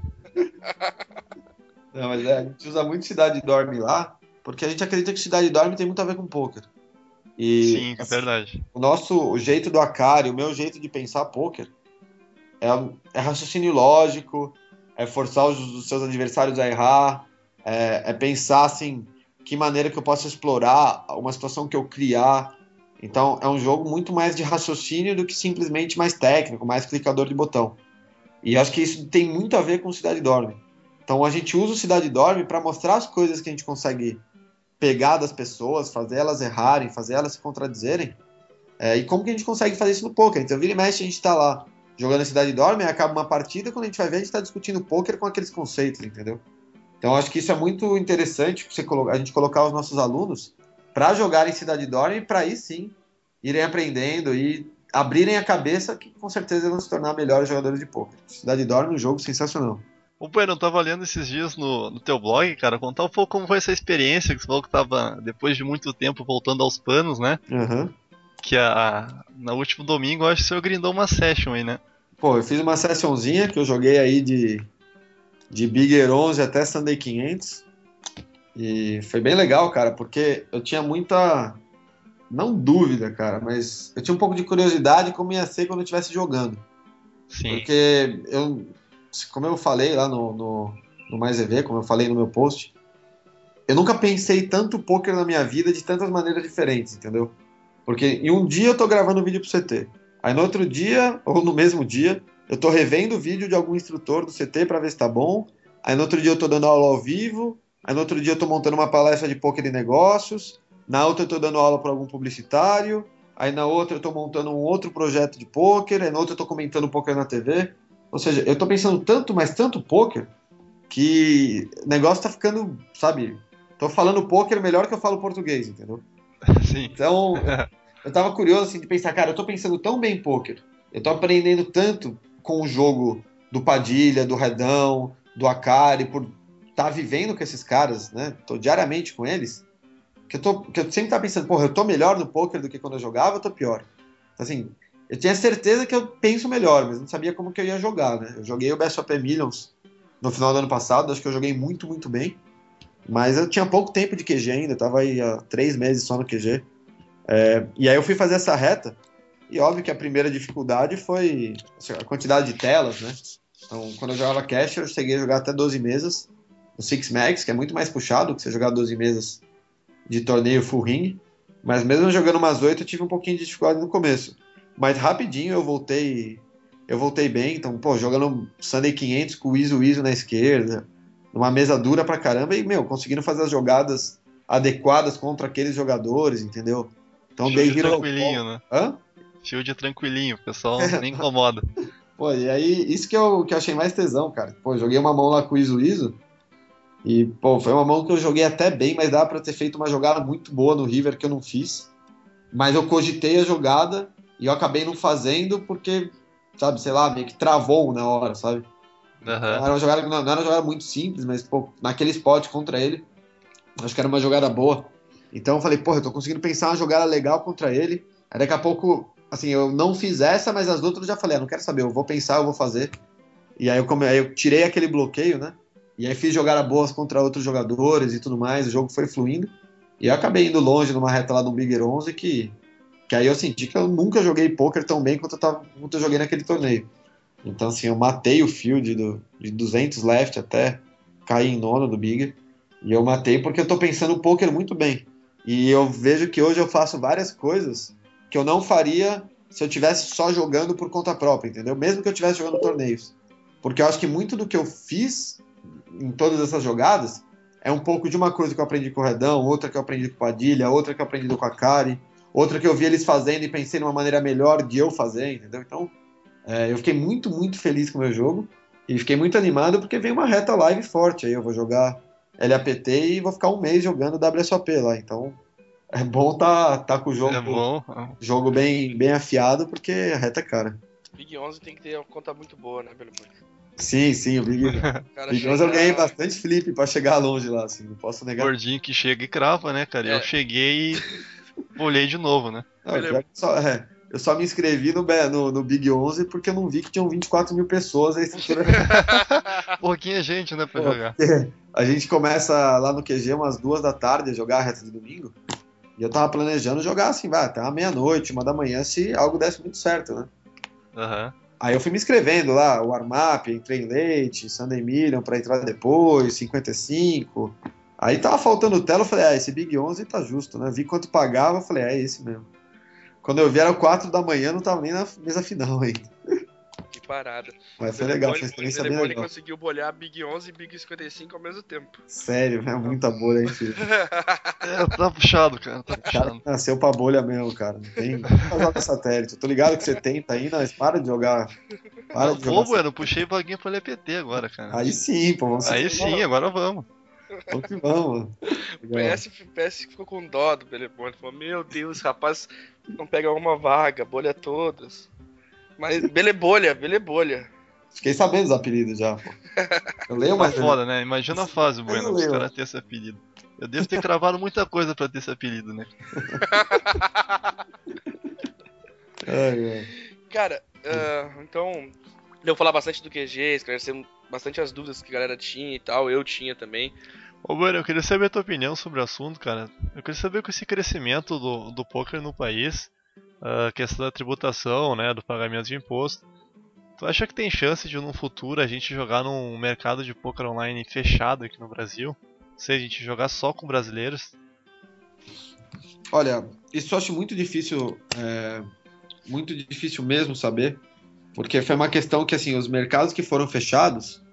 Não, mas a gente usa muito Cidade Dorme lá, porque a gente acredita que Cidade Dorme tem muito a ver com poker. E Sim, é assim, verdade. o jeito do Akari, o meu jeito de pensar poker é raciocínio lógico, é forçar os seus adversários a errar, é pensar assim, que maneira que eu posso explorar uma situação que eu criar. Então é um jogo muito mais de raciocínio do que simplesmente mais técnico, mais clicador de botão. E acho que isso tem muito a ver com Cidade Dorme. Então a gente usa o Cidade Dorme para mostrar as coisas que a gente consegue pegar das pessoas, fazer elas errarem, fazer elas se contradizerem. E como que a gente consegue fazer isso no poker? Então, vira e mexe, a gente está lá jogando a Cidade Dorme, aí acaba uma partida, quando a gente vai ver, a gente está discutindo poker com aqueles conceitos, entendeu? Então, acho que isso é muito interessante, a gente colocar os nossos alunos para jogarem Cidade Dorme, para aí sim irem aprendendo e abrirem a cabeça, que com certeza vão se tornar melhores jogadores de poker. Cidade Dorme é um jogo sensacional. Ô, Bueno, eu tava lendo esses dias no teu blog, cara, contar um pouco como foi essa experiência, que você falou que tava, depois de muito tempo, voltando aos panos, né? Uhum. Que no último domingo, eu acho que o senhor grindou uma session aí, né? Pô, eu fiz uma sessionzinha que eu joguei aí de Bigger 11 até Sunday 500. E foi bem legal, cara, porque eu tinha muita, não dúvida, cara, mas eu tinha um pouco de curiosidade como ia ser quando eu estivesse jogando. Sim, Porque como eu falei lá no Mais EV, como eu falei no meu post, eu nunca pensei tanto poker na minha vida de tantas maneiras diferentes, entendeu? Porque em um dia eu tô gravando vídeo pro CT. Aí no outro dia, ou no mesmo dia, eu tô revendo o vídeo de algum instrutor do CT para ver se tá bom. Aí no outro dia eu tô dando aula ao vivo. Aí no outro dia eu tô montando uma palestra de poker e negócios. Na outra eu tô dando aula para algum publicitário. Aí na outra eu tô montando um outro projeto de poker. Aí na outra eu tô comentando poker na TV. Ou seja, eu tô pensando tanto, mas tanto poker, que o negócio tá ficando, sabe? Tô falando poker melhor que eu falo português, entendeu? sim. Então, eu tava curioso assim, de pensar, cara, eu tô pensando tão bem em poker, eu tô aprendendo tanto com o jogo do Padilha, do Redão, do Akari, por estar vivendo com esses caras, né? Tô diariamente com eles, que eu sempre tava pensando, porra, eu tô melhor no poker do que quando eu jogava, eu tô pior. Assim, eu tinha certeza que eu penso melhor, mas não sabia como que eu ia jogar, né? Eu joguei o BSOP Millions no final do ano passado, acho que eu joguei muito, muito bem, mas eu tinha pouco tempo de QG ainda, tava aí há 3 meses só no QG. E aí eu fui fazer essa reta, e óbvio que a primeira dificuldade foi assim, a quantidade de telas, né? Então, quando eu jogava Cash, eu cheguei a jogar até 12 mesas no Six Max, que é muito mais puxado que você jogar 12 mesas de torneio full ring. Mas mesmo jogando umas 8, eu tive um pouquinho de dificuldade no começo. Mas rapidinho eu voltei bem. Então, pô, jogando Sunday 500 com o Iso na esquerda, numa mesa dura pra caramba, e, meu, conseguindo fazer as jogadas adequadas contra aqueles jogadores, entendeu? Então, dei Shield hero tranquilinho, call. né? Hã? Shield tranquilinho, o pessoal nem incomoda. Pô, e aí, isso que eu achei mais tesão, cara. Pô, joguei uma mão lá com o Iso, e, pô, foi uma mão que eu joguei até bem, mas dava pra ter feito uma jogada muito boa no River que eu não fiz. Mas eu cogitei a jogada e eu acabei não fazendo porque, sabe, sei lá, meio que travou na hora, sabe? Então Aham. era uma jogada que não era uma jogada muito simples, mas, pô, naquele spot contra ele, acho que era uma jogada boa. Então eu falei, porra, eu tô conseguindo pensar uma jogada legal contra ele. Aí daqui a pouco, assim, eu não fiz essa, mas as outras eu já falei, não quero saber, eu vou pensar, eu vou fazer. E aí eu tirei aquele bloqueio, né? E aí fiz jogadas boas contra outros jogadores e tudo mais, o jogo foi fluindo. E eu acabei indo longe numa reta lá do Bigger 11 que aí eu senti que eu nunca joguei poker tão bem quanto eu joguei naquele torneio. Então, assim, eu matei o field de 200 left até cair em nono do Bigger. E eu matei porque eu tô pensando o poker muito bem. E eu vejo que hoje eu faço várias coisas que eu não faria se eu tivesse só jogando por conta própria, entendeu? Mesmo que eu estivesse jogando torneios. Porque eu acho que muito do que eu fiz em todas essas jogadas é um pouco de uma coisa que eu aprendi com o Redão, outra que eu aprendi com o Padilha, outra que eu aprendi com a Kari, outra que eu vi eles fazendo e pensei numa maneira melhor de eu fazer, entendeu? Então, eu fiquei muito, muito feliz com o meu jogo e fiquei muito animado porque vem uma reta live forte. Aí eu vou jogar LAPT e vou ficar um mês jogando WSOP lá. Então, é bom tá com o É jogo, bom. bem afiado porque a reta é cara. Big 11 tem que ter uma conta muito boa, né, pelo menos. Sim, o Cara, Big 11 eu ganhei bastante flip pra chegar longe lá, assim, não posso negar. Gordinho que chega e crava, né, cara? Eu cheguei e olhei de novo, né? Não, eu só me inscrevi no Big 11 porque eu não vi que tinham 24 mil pessoas. A estrutura... Pouquinha gente, né, pra Pô, jogar. a gente começa lá no QG umas 2 da tarde a jogar a reta de domingo. E eu tava planejando jogar assim, vai, até uma meia-noite, 1 da manhã, se algo desse muito certo, né? Aham. Aí eu fui me inscrevendo lá, o warm-up, entrei em Late, Sunday Million pra entrar depois, 55. Aí tava faltando tela, eu falei, esse Big 11 tá justo, né? Vi quanto pagava, eu falei, é esse mesmo. Quando eu vi era 4 da manhã, não tava nem na mesa final ainda. Que parada. Mas foi legal, foi uma experiência bem legal. Conseguiu bolhar Big 11 e Big 55 ao mesmo tempo. Sério, é muita bolha, hein, filho? Tá puxado, cara, tá puxado. Nasceu pra bolha mesmo, cara. Não tem pra jogar satélite. Eu tô ligado que você tenta aí, mas para de jogar. Para de jogar. Pô, bueno, puxei vaguinha pro LPT agora, cara. Aí sim, pô, vamos Aí sim, agora vamos. Vamos que vamos. O PS ficou com dó do Belebone. Falou, meu Deus, rapaz, não pega uma vaga, bolha todas. Mas Belebolha. Fiquei sabendo dos apelidos já, pô. Eu leio, mas... foda, né? Imagina a fase, Bueno, os leio. caras terem esse apelido. Eu devo ter cravado muita coisa pra ter esse apelido, né? Cara, então, deu falar bastante do QG, esclarecer bastante as dúvidas que a galera tinha e tal, eu tinha também. Ô, Bueno, eu queria saber a tua opinião sobre o assunto, cara. Eu queria saber com esse crescimento do poker no país, a questão da tributação, né, do pagamento de imposto. Tu acha que tem chance de, num futuro, a gente jogar num mercado de poker online fechado aqui no Brasil? Ou seja, a gente jogar só com brasileiros? Olha, isso eu acho muito difícil mesmo saber, porque foi uma questão que, assim, os mercados que foram fechados,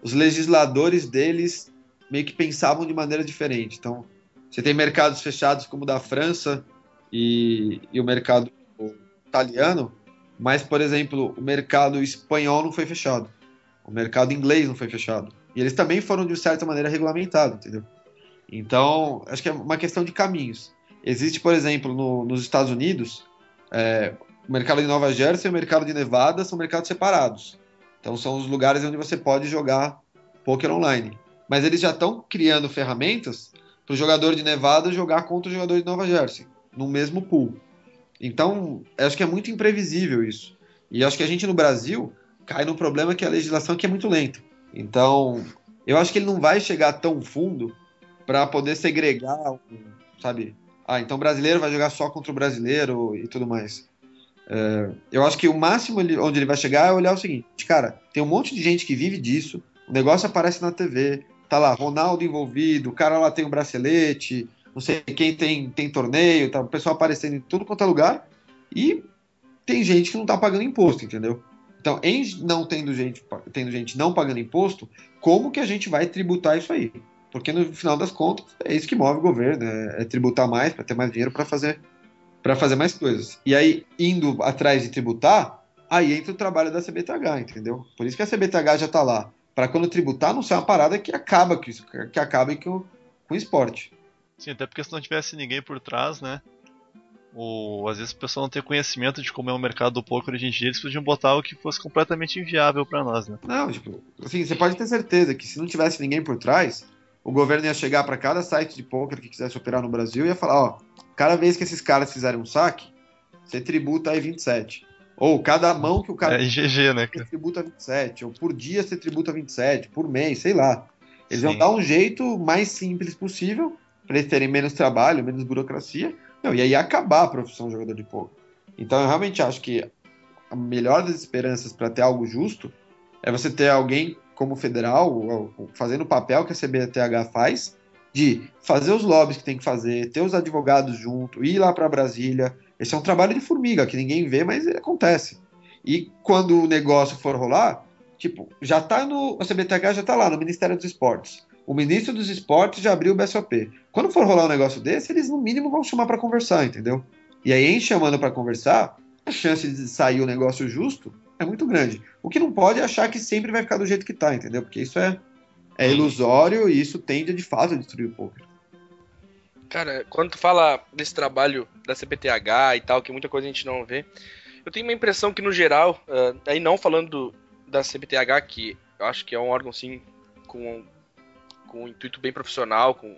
os legisladores deles meio que pensavam de maneira diferente. Então, você tem mercados fechados como o da França e o mercado italiano, mas, por exemplo, o mercado espanhol não foi fechado. O mercado inglês não foi fechado. E eles também foram, de certa maneira, regulamentados, entendeu? Então, acho que é uma questão de caminhos. Existe, por exemplo, nos Estados Unidos, o mercado de Nova Jersey e o mercado de Nevada são mercados separados. Então, são os lugares onde você pode jogar poker online. Mas eles já estão criando ferramentas para o jogador de Nevada jogar contra o jogador de Nova Jersey, no mesmo pool. Então, acho que é muito imprevisível isso. E acho que a gente no Brasil cai no problema que a legislação aqui é muito lenta. Então, eu acho que ele não vai chegar tão fundo para poder segregar, sabe? Então o brasileiro vai jogar só contra o brasileiro e tudo mais. Eu acho que o máximo onde ele vai chegar é olhar o seguinte, cara, tem um monte de gente que vive disso, o negócio aparece na TV, tá lá, Ronaldo envolvido, o cara lá tem um bracelete, não sei quem tem torneio, tá o pessoal aparecendo em tudo quanto é lugar, e tem gente que não tá pagando imposto, entendeu? Então, tendo gente não pagando imposto, como que a gente vai tributar isso aí? Porque no final das contas, é isso que move o governo, é tributar mais, para ter mais dinheiro para fazer mais coisas. E aí, indo atrás de tributar, aí entra o trabalho da CBTH, entendeu? Por isso que a CBTH já está lá, para quando tributar não ser uma parada que acabe com o esporte. Sim, até porque se não tivesse ninguém por trás, né? Ou às vezes o pessoal não tem conhecimento de como é o mercado do poker hoje em dia, eles podiam botar algo que fosse completamente inviável para nós, né? Não, tipo, assim, você pode ter certeza que se não tivesse ninguém por trás, o governo ia chegar para cada site de poker que quisesse operar no Brasil e ia falar, ó, cada vez que esses caras fizerem um saque, você tributa aí 27. Ou cada mão que o cara... GG, né, cara? Você tributa 27. Ou por dia você tributa 27. Por mês, sei lá. Eles vão dar um jeito mais simples possível para eles terem menos trabalho, menos burocracia. Não, e aí acabar a profissão de jogador de poker. Então eu realmente acho que a melhor das esperanças para ter algo justo é você ter alguém como federal, fazendo o papel que a CBTH faz, de fazer os lobbies que tem que fazer, ter os advogados junto, ir lá para Brasília. Esse é um trabalho de formiga, que ninguém vê, mas acontece. E quando o negócio for rolar, tipo, a CBTH já está lá no Ministério dos Esportes. O ministro dos Esportes já abriu o BSOP. Quando for rolar um negócio desse, eles no mínimo vão chamar para conversar, entendeu? E aí, em chamando para conversar, a chance de sair o negócio justo é muito grande. O que não pode é achar que sempre vai ficar do jeito que tá, entendeu? Porque isso é ilusório e isso tende de fato a destruir o poker. Cara, quando tu fala desse trabalho da CBTH e tal, que muita coisa a gente não vê, eu tenho uma impressão que no geral, aí não falando da CBTH, que eu acho que é um órgão, sim, com um intuito bem profissional, com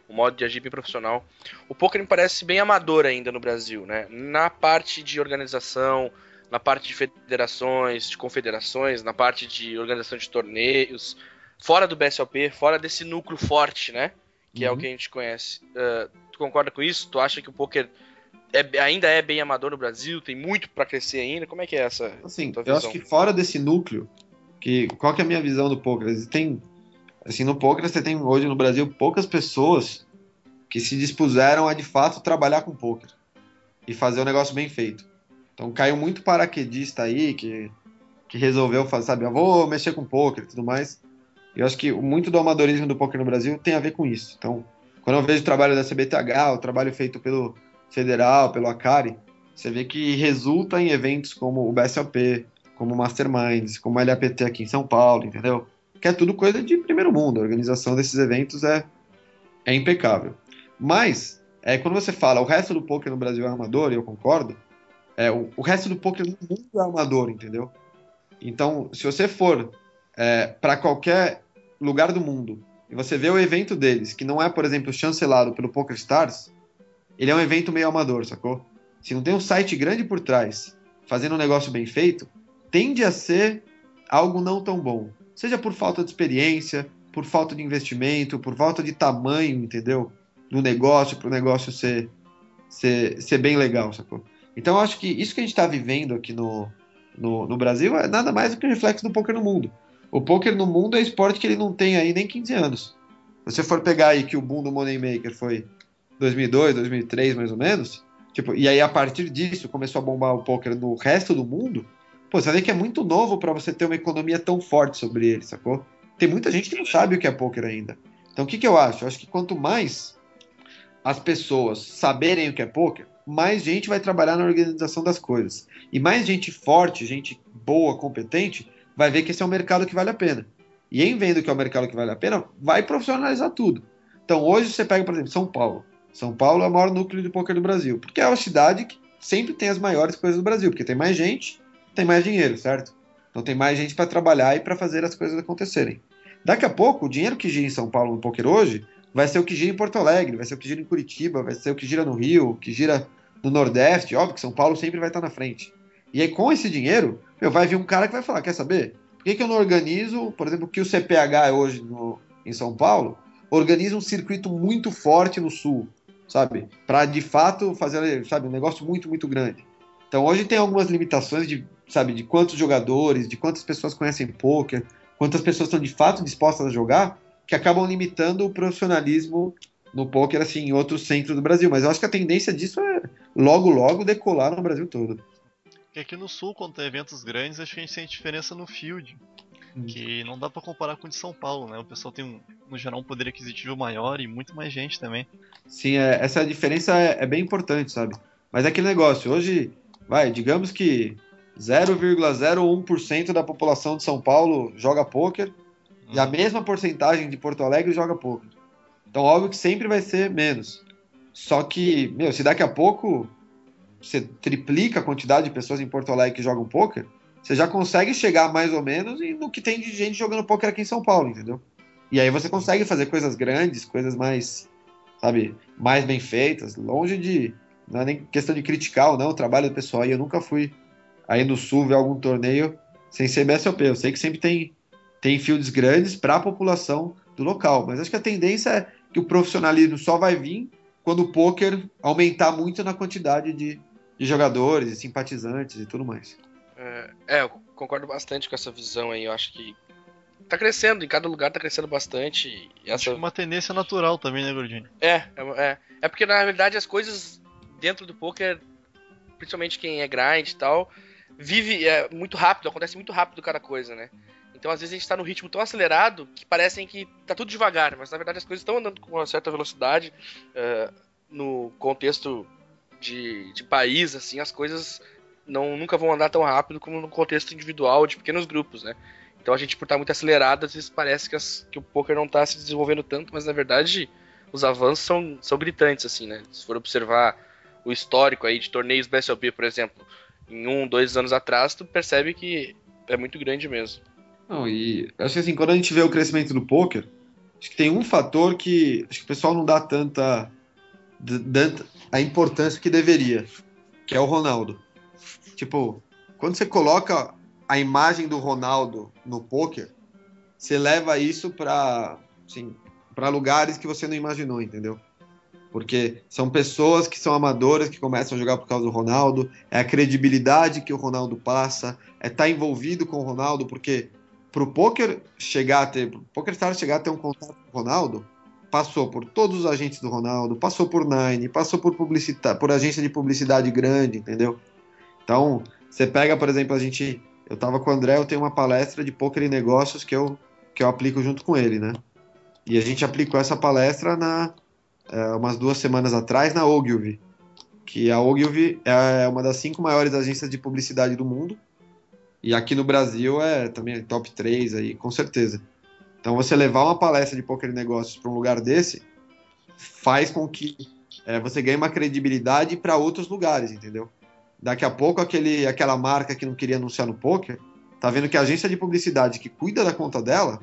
um modo de agir bem profissional. O poker me parece bem amador ainda no Brasil, né? Na parte de organização, na parte de federações, de confederações, na parte de organização de torneios, fora do BSOP, fora desse núcleo forte, né? Que é o que a gente conhece. Tu concorda com isso? Tu acha que o poker ainda é bem amador no Brasil? Tem muito para crescer ainda? Como é que é essa Assim, tua eu visão? acho que fora desse núcleo, qual que é a minha visão do poker? Assim, no poker você tem hoje no Brasil poucas pessoas que se dispuseram a de fato trabalhar com poker e fazer o negócio bem feito. Então caiu muito paraquedista aí que resolveu fazer, sabe, eu vou mexer com poker e tudo mais. Eu acho que muito do amadorismo do poker no Brasil tem a ver com isso. Então, quando eu vejo o trabalho da CBTH, o trabalho feito pelo Federal, pelo Acari, você vê que resulta em eventos como o BSOP, como o Masterminds, como o LAPT aqui em São Paulo, entendeu? Que é tudo coisa de primeiro mundo. A organização desses eventos é impecável. Mas, quando você fala o resto do poker no Brasil é amador, e eu concordo, o resto do poker no mundo é amador, entendeu? Então, se você for para qualquer lugar do mundo e você vê o evento deles, que não é, por exemplo, chancelado pelo PokerStars, ele é um evento meio amador, sacou? Se não tem um site grande por trás, fazendo um negócio bem feito, tende a ser algo não tão bom. Seja por falta de experiência, por falta de investimento, por falta de tamanho, entendeu? Do negócio, para o negócio ser bem legal, sacou? Então eu acho que isso que a gente está vivendo aqui no Brasil é nada mais do que um reflexo do poker no mundo. O poker no mundo é esporte que ele não tem aí nem 15 anos. Se você for pegar aí que o boom do Moneymaker foi 2002, 2003 mais ou menos, tipo, e aí a partir disso começou a bombar o poker no resto do mundo, pô, você vê que é muito novo para você ter uma economia tão forte sobre ele, sacou? Tem muita gente que não sabe o que é poker ainda. Então o que eu acho? Eu acho que quanto mais as pessoas saberem o que é poker, mais gente vai trabalhar na organização das coisas. E mais gente forte, gente boa, competente, vai ver que esse é um mercado que vale a pena. E em vendo que é um mercado que vale a pena, vai profissionalizar tudo. Então hoje você pega, por exemplo, São Paulo. São Paulo é o maior núcleo de poker do Brasil, porque é a cidade que sempre tem as maiores coisas do Brasil, porque tem mais gente, tem mais dinheiro, certo? Então tem mais gente para trabalhar e para fazer as coisas acontecerem. Daqui a pouco, o dinheiro que gira em São Paulo no poker hoje vai ser o que gira em Porto Alegre, vai ser o que gira em Curitiba, vai ser o que gira no Rio, o que gira no Nordeste. Óbvio que São Paulo sempre vai estar na frente. E aí, com esse dinheiro, vai vir um cara que vai falar, quer saber? Por que eu não organizo, por exemplo, o que o CPH é hoje em São Paulo, organiza um circuito muito forte no Sul, sabe? Para, de fato, fazer, sabe, um negócio muito, muito grande. Então, hoje tem algumas limitações de quantos jogadores, de quantas pessoas conhecem poker, quantas pessoas estão de fato dispostas a jogar, que acabam limitando o profissionalismo no poker assim, em outros centros do Brasil. Mas eu acho que a tendência disso é logo, logo decolar no Brasil todo. E aqui no Sul, quando tem eventos grandes, acho que a gente sente diferença no field. Que não dá pra comparar com o de São Paulo, né? O pessoal tem, no geral, um poder aquisitivo maior e muito mais gente também. Sim, essa diferença é bem importante, sabe? Mas é aquele negócio, hoje, digamos que 0,01% da população de São Paulo joga pôquer, e a mesma porcentagem de Porto Alegre joga pôquer. Então, óbvio que sempre vai ser menos. Só que, se daqui a pouco você triplica a quantidade de pessoas em Porto Alegre que jogam pôquer, você já consegue chegar mais ou menos no que tem de gente jogando pôquer aqui em São Paulo, entendeu? E aí você consegue fazer coisas grandes, coisas mais, sabe, mais bem feitas, longe de... Não é nem questão de criticar ou não o trabalho do pessoal. E eu nunca fui aí no Sul ver algum torneio sem ser BSOP. Eu sei que sempre tem fields grandes para a população do local, mas acho que a tendência é que o profissionalismo só vai vir quando o poker aumentar muito na quantidade de jogadores e simpatizantes e tudo mais. Eu concordo bastante com essa visão aí. Eu acho que tá crescendo, em cada lugar tá crescendo bastante. Acho que é uma tendência natural também, né, Gordinho? É porque na verdade as coisas dentro do poker, principalmente quem é grind e tal, vive muito rápido, acontece muito rápido cada coisa, né? Então, às vezes, a gente tá num ritmo tão acelerado que parecem que tá tudo devagar, mas na verdade as coisas estão andando com uma certa velocidade. No contexto de país, assim, as coisas nunca vão andar tão rápido como no contexto individual de pequenos grupos, né? Então, a gente, por estar muito acelerado, às vezes parece que o poker não tá se desenvolvendo tanto, mas na verdade os avanços são gritantes, assim, né? Se for observar o histórico aí de torneios BSOP, por exemplo, em 2 anos atrás, tu percebe que é muito grande mesmo. Não, e acho que assim, quando a gente vê o crescimento do poker, acho que tem um fator que acho que o pessoal não dá tanta a importância que deveria, que é o Ronaldo. Tipo, quando você coloca a imagem do Ronaldo no poker, você leva isso para assim, para lugares que você não imaginou, entendeu? Porque são pessoas que são amadoras que começam a jogar por causa do Ronaldo, é a credibilidade que o Ronaldo passa, é estar envolvido com o Ronaldo, porque pro poker pro PokerStars chegar a ter um contato com o Ronaldo, passou por todos os agentes do Ronaldo, passou por Nine, passou por agência de publicidade grande, entendeu? Então, você pega, por exemplo, eu tava com o André, eu tenho uma palestra de poker e negócios que eu aplico junto com ele, né? E a gente aplicou essa palestra umas 2 semanas atrás na Ogilvy, que a Ogilvy é uma das 5 maiores agências de publicidade do mundo, e aqui no Brasil é também top 3 aí, com certeza. Então você levar uma palestra de poker e negócios para um lugar desse faz com que você ganhe uma credibilidade para outros lugares, entendeu? Daqui a pouco aquela marca que não queria anunciar no poker tá vendo que a agência de publicidade que cuida da conta dela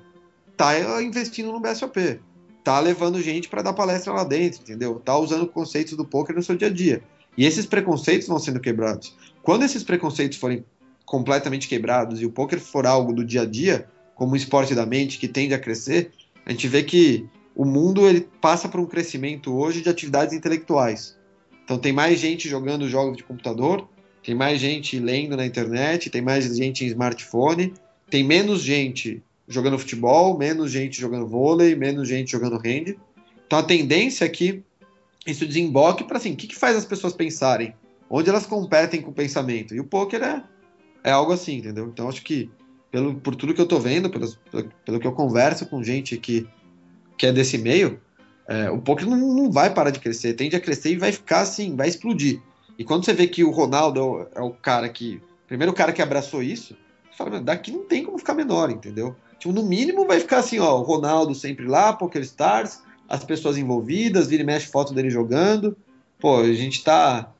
tá investindo no BSOP, tá levando gente para dar palestra lá dentro, entendeu? Tá usando conceitos do poker no seu dia a dia. E esses preconceitos vão sendo quebrados. Quando esses preconceitos forem completamente quebrados e o poker for algo do dia a dia, como um esporte da mente que tende a crescer, a gente vê que o mundo ele passa por um crescimento hoje de atividades intelectuais. Então tem mais gente jogando jogos de computador, tem mais gente lendo na internet, tem mais gente em smartphone, tem menos gente jogando futebol, menos gente jogando vôlei, menos gente jogando hand. Então a tendência é que isso desemboque para assim, o que faz as pessoas pensarem? Onde elas competem com o pensamento? E o poker é algo assim, entendeu? Então acho que por tudo que eu tô vendo, pelo que eu converso com gente que é desse meio, o poker não vai parar de crescer, tende a crescer e vai ficar assim, vai explodir. E quando você vê que o Ronaldo é o cara primeiro cara que abraçou isso, você fala, daqui não tem como ficar menor, entendeu? Tipo, no mínimo vai ficar assim, ó, o Ronaldo sempre lá, PokerStars, as pessoas envolvidas, vira e mexe foto dele jogando. Pô, a gente tá...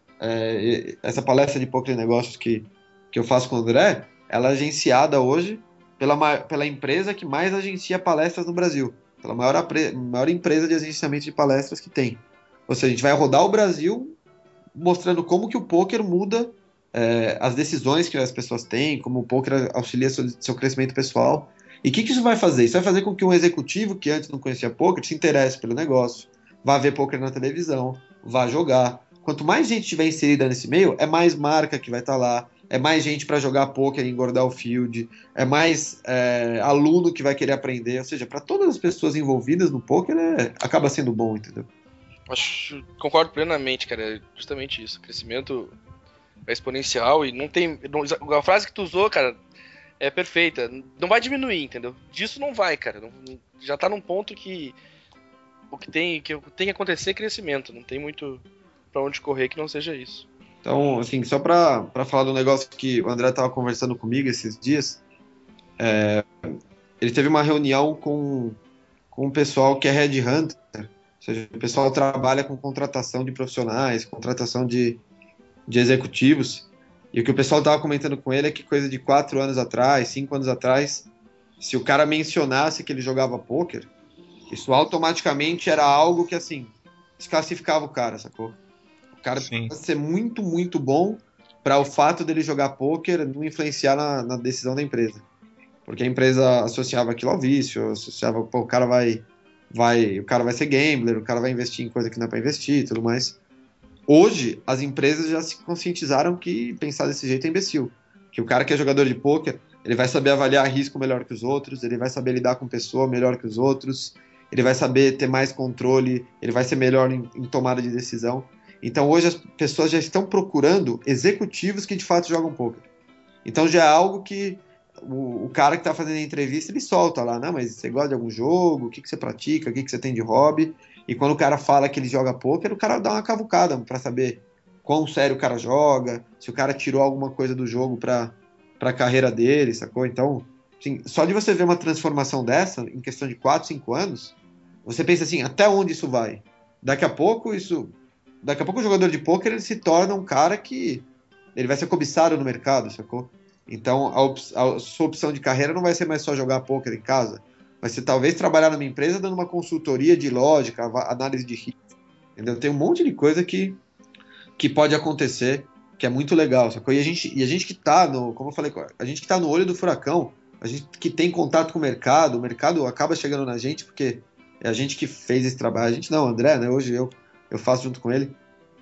essa palestra de poker e negócios que eu faço com o André, ela é agenciada hoje pela empresa que mais agencia palestras no Brasil, pela maior empresa de agenciamento de palestras que tem. Ou seja, a gente vai rodar o Brasil mostrando como que o poker muda as decisões que as pessoas têm, como o poker auxilia seu crescimento pessoal. E o que isso vai fazer? Isso vai fazer com que um executivo que antes não conhecia poker se interesse pelo negócio, vá ver poker na televisão, vá jogar. Quanto mais gente estiver inserida nesse meio, é mais marca que vai estar lá, é mais gente para jogar poker e engordar o field, é mais aluno que vai querer aprender. Ou seja, para todas as pessoas envolvidas no poker, acaba sendo bom, entendeu? Concordo plenamente, cara. É justamente isso. O crescimento é exponencial e não tem. A frase que tu usou, cara, é perfeita. Não vai diminuir, entendeu? Disso não vai, cara. Já tá num ponto que o que tem que acontecer é crescimento. Não tem muito pra onde correr que não seja isso. Então, assim, só pra falar do negócio que o André tava conversando comigo esses dias, ele teve uma reunião com o pessoal que é headhunter, ou seja, o pessoal trabalha com contratação de profissionais, contratação de executivos, e o que o pessoal estava comentando com ele é que coisa de 4 anos atrás, 5 anos atrás, se o cara mencionasse que ele jogava pôquer, isso automaticamente era algo que, assim, desclassificava o cara, sacou? O cara precisa ser muito, muito bom para o fato dele jogar pôquer não influenciar na decisão da empresa. Porque a empresa associava aquilo ao vício, associava, pô, o cara vai ser gambler, o cara vai investir em coisa que não é para investir e tudo mais. Hoje, as empresas já se conscientizaram que pensar desse jeito é imbecil. Que o cara que é jogador de pôquer, ele vai saber avaliar risco melhor que os outros, ele vai saber lidar com pessoa melhor que os outros, ele vai saber ter mais controle, ele vai ser melhor em tomada de decisão. Então, hoje, as pessoas já estão procurando executivos que de fato jogam pôquer. Então, já é algo que o cara que está fazendo a entrevista, ele solta lá, não, mas você gosta de algum jogo? O que você pratica? O que você tem de hobby? E quando o cara fala que ele joga pôquer, o cara dá uma cavucada para saber quão sério o cara joga, se o cara tirou alguma coisa do jogo para a carreira dele, sacou? Então, assim, só de você ver uma transformação dessa, em questão de 4, 5 anos, você pensa assim, até onde isso vai? Daqui a pouco o jogador de pôquer ele se torna um cara que ele vai ser cobiçado no mercado, sacou? Então, a sua opção de carreira não vai ser mais só jogar poker em casa. Vai ser talvez trabalhar numa empresa dando uma consultoria de lógica, análise de risco. Entendeu? Tem um monte de coisa que pode acontecer, que é muito legal. Sacou? E a gente que tá no, como eu falei, a gente que tá no olho do furacão, a gente que tem contato com o mercado acaba chegando na gente, porque é a gente que fez esse trabalho. A gente não, André, né? Hoje eu faço junto com ele.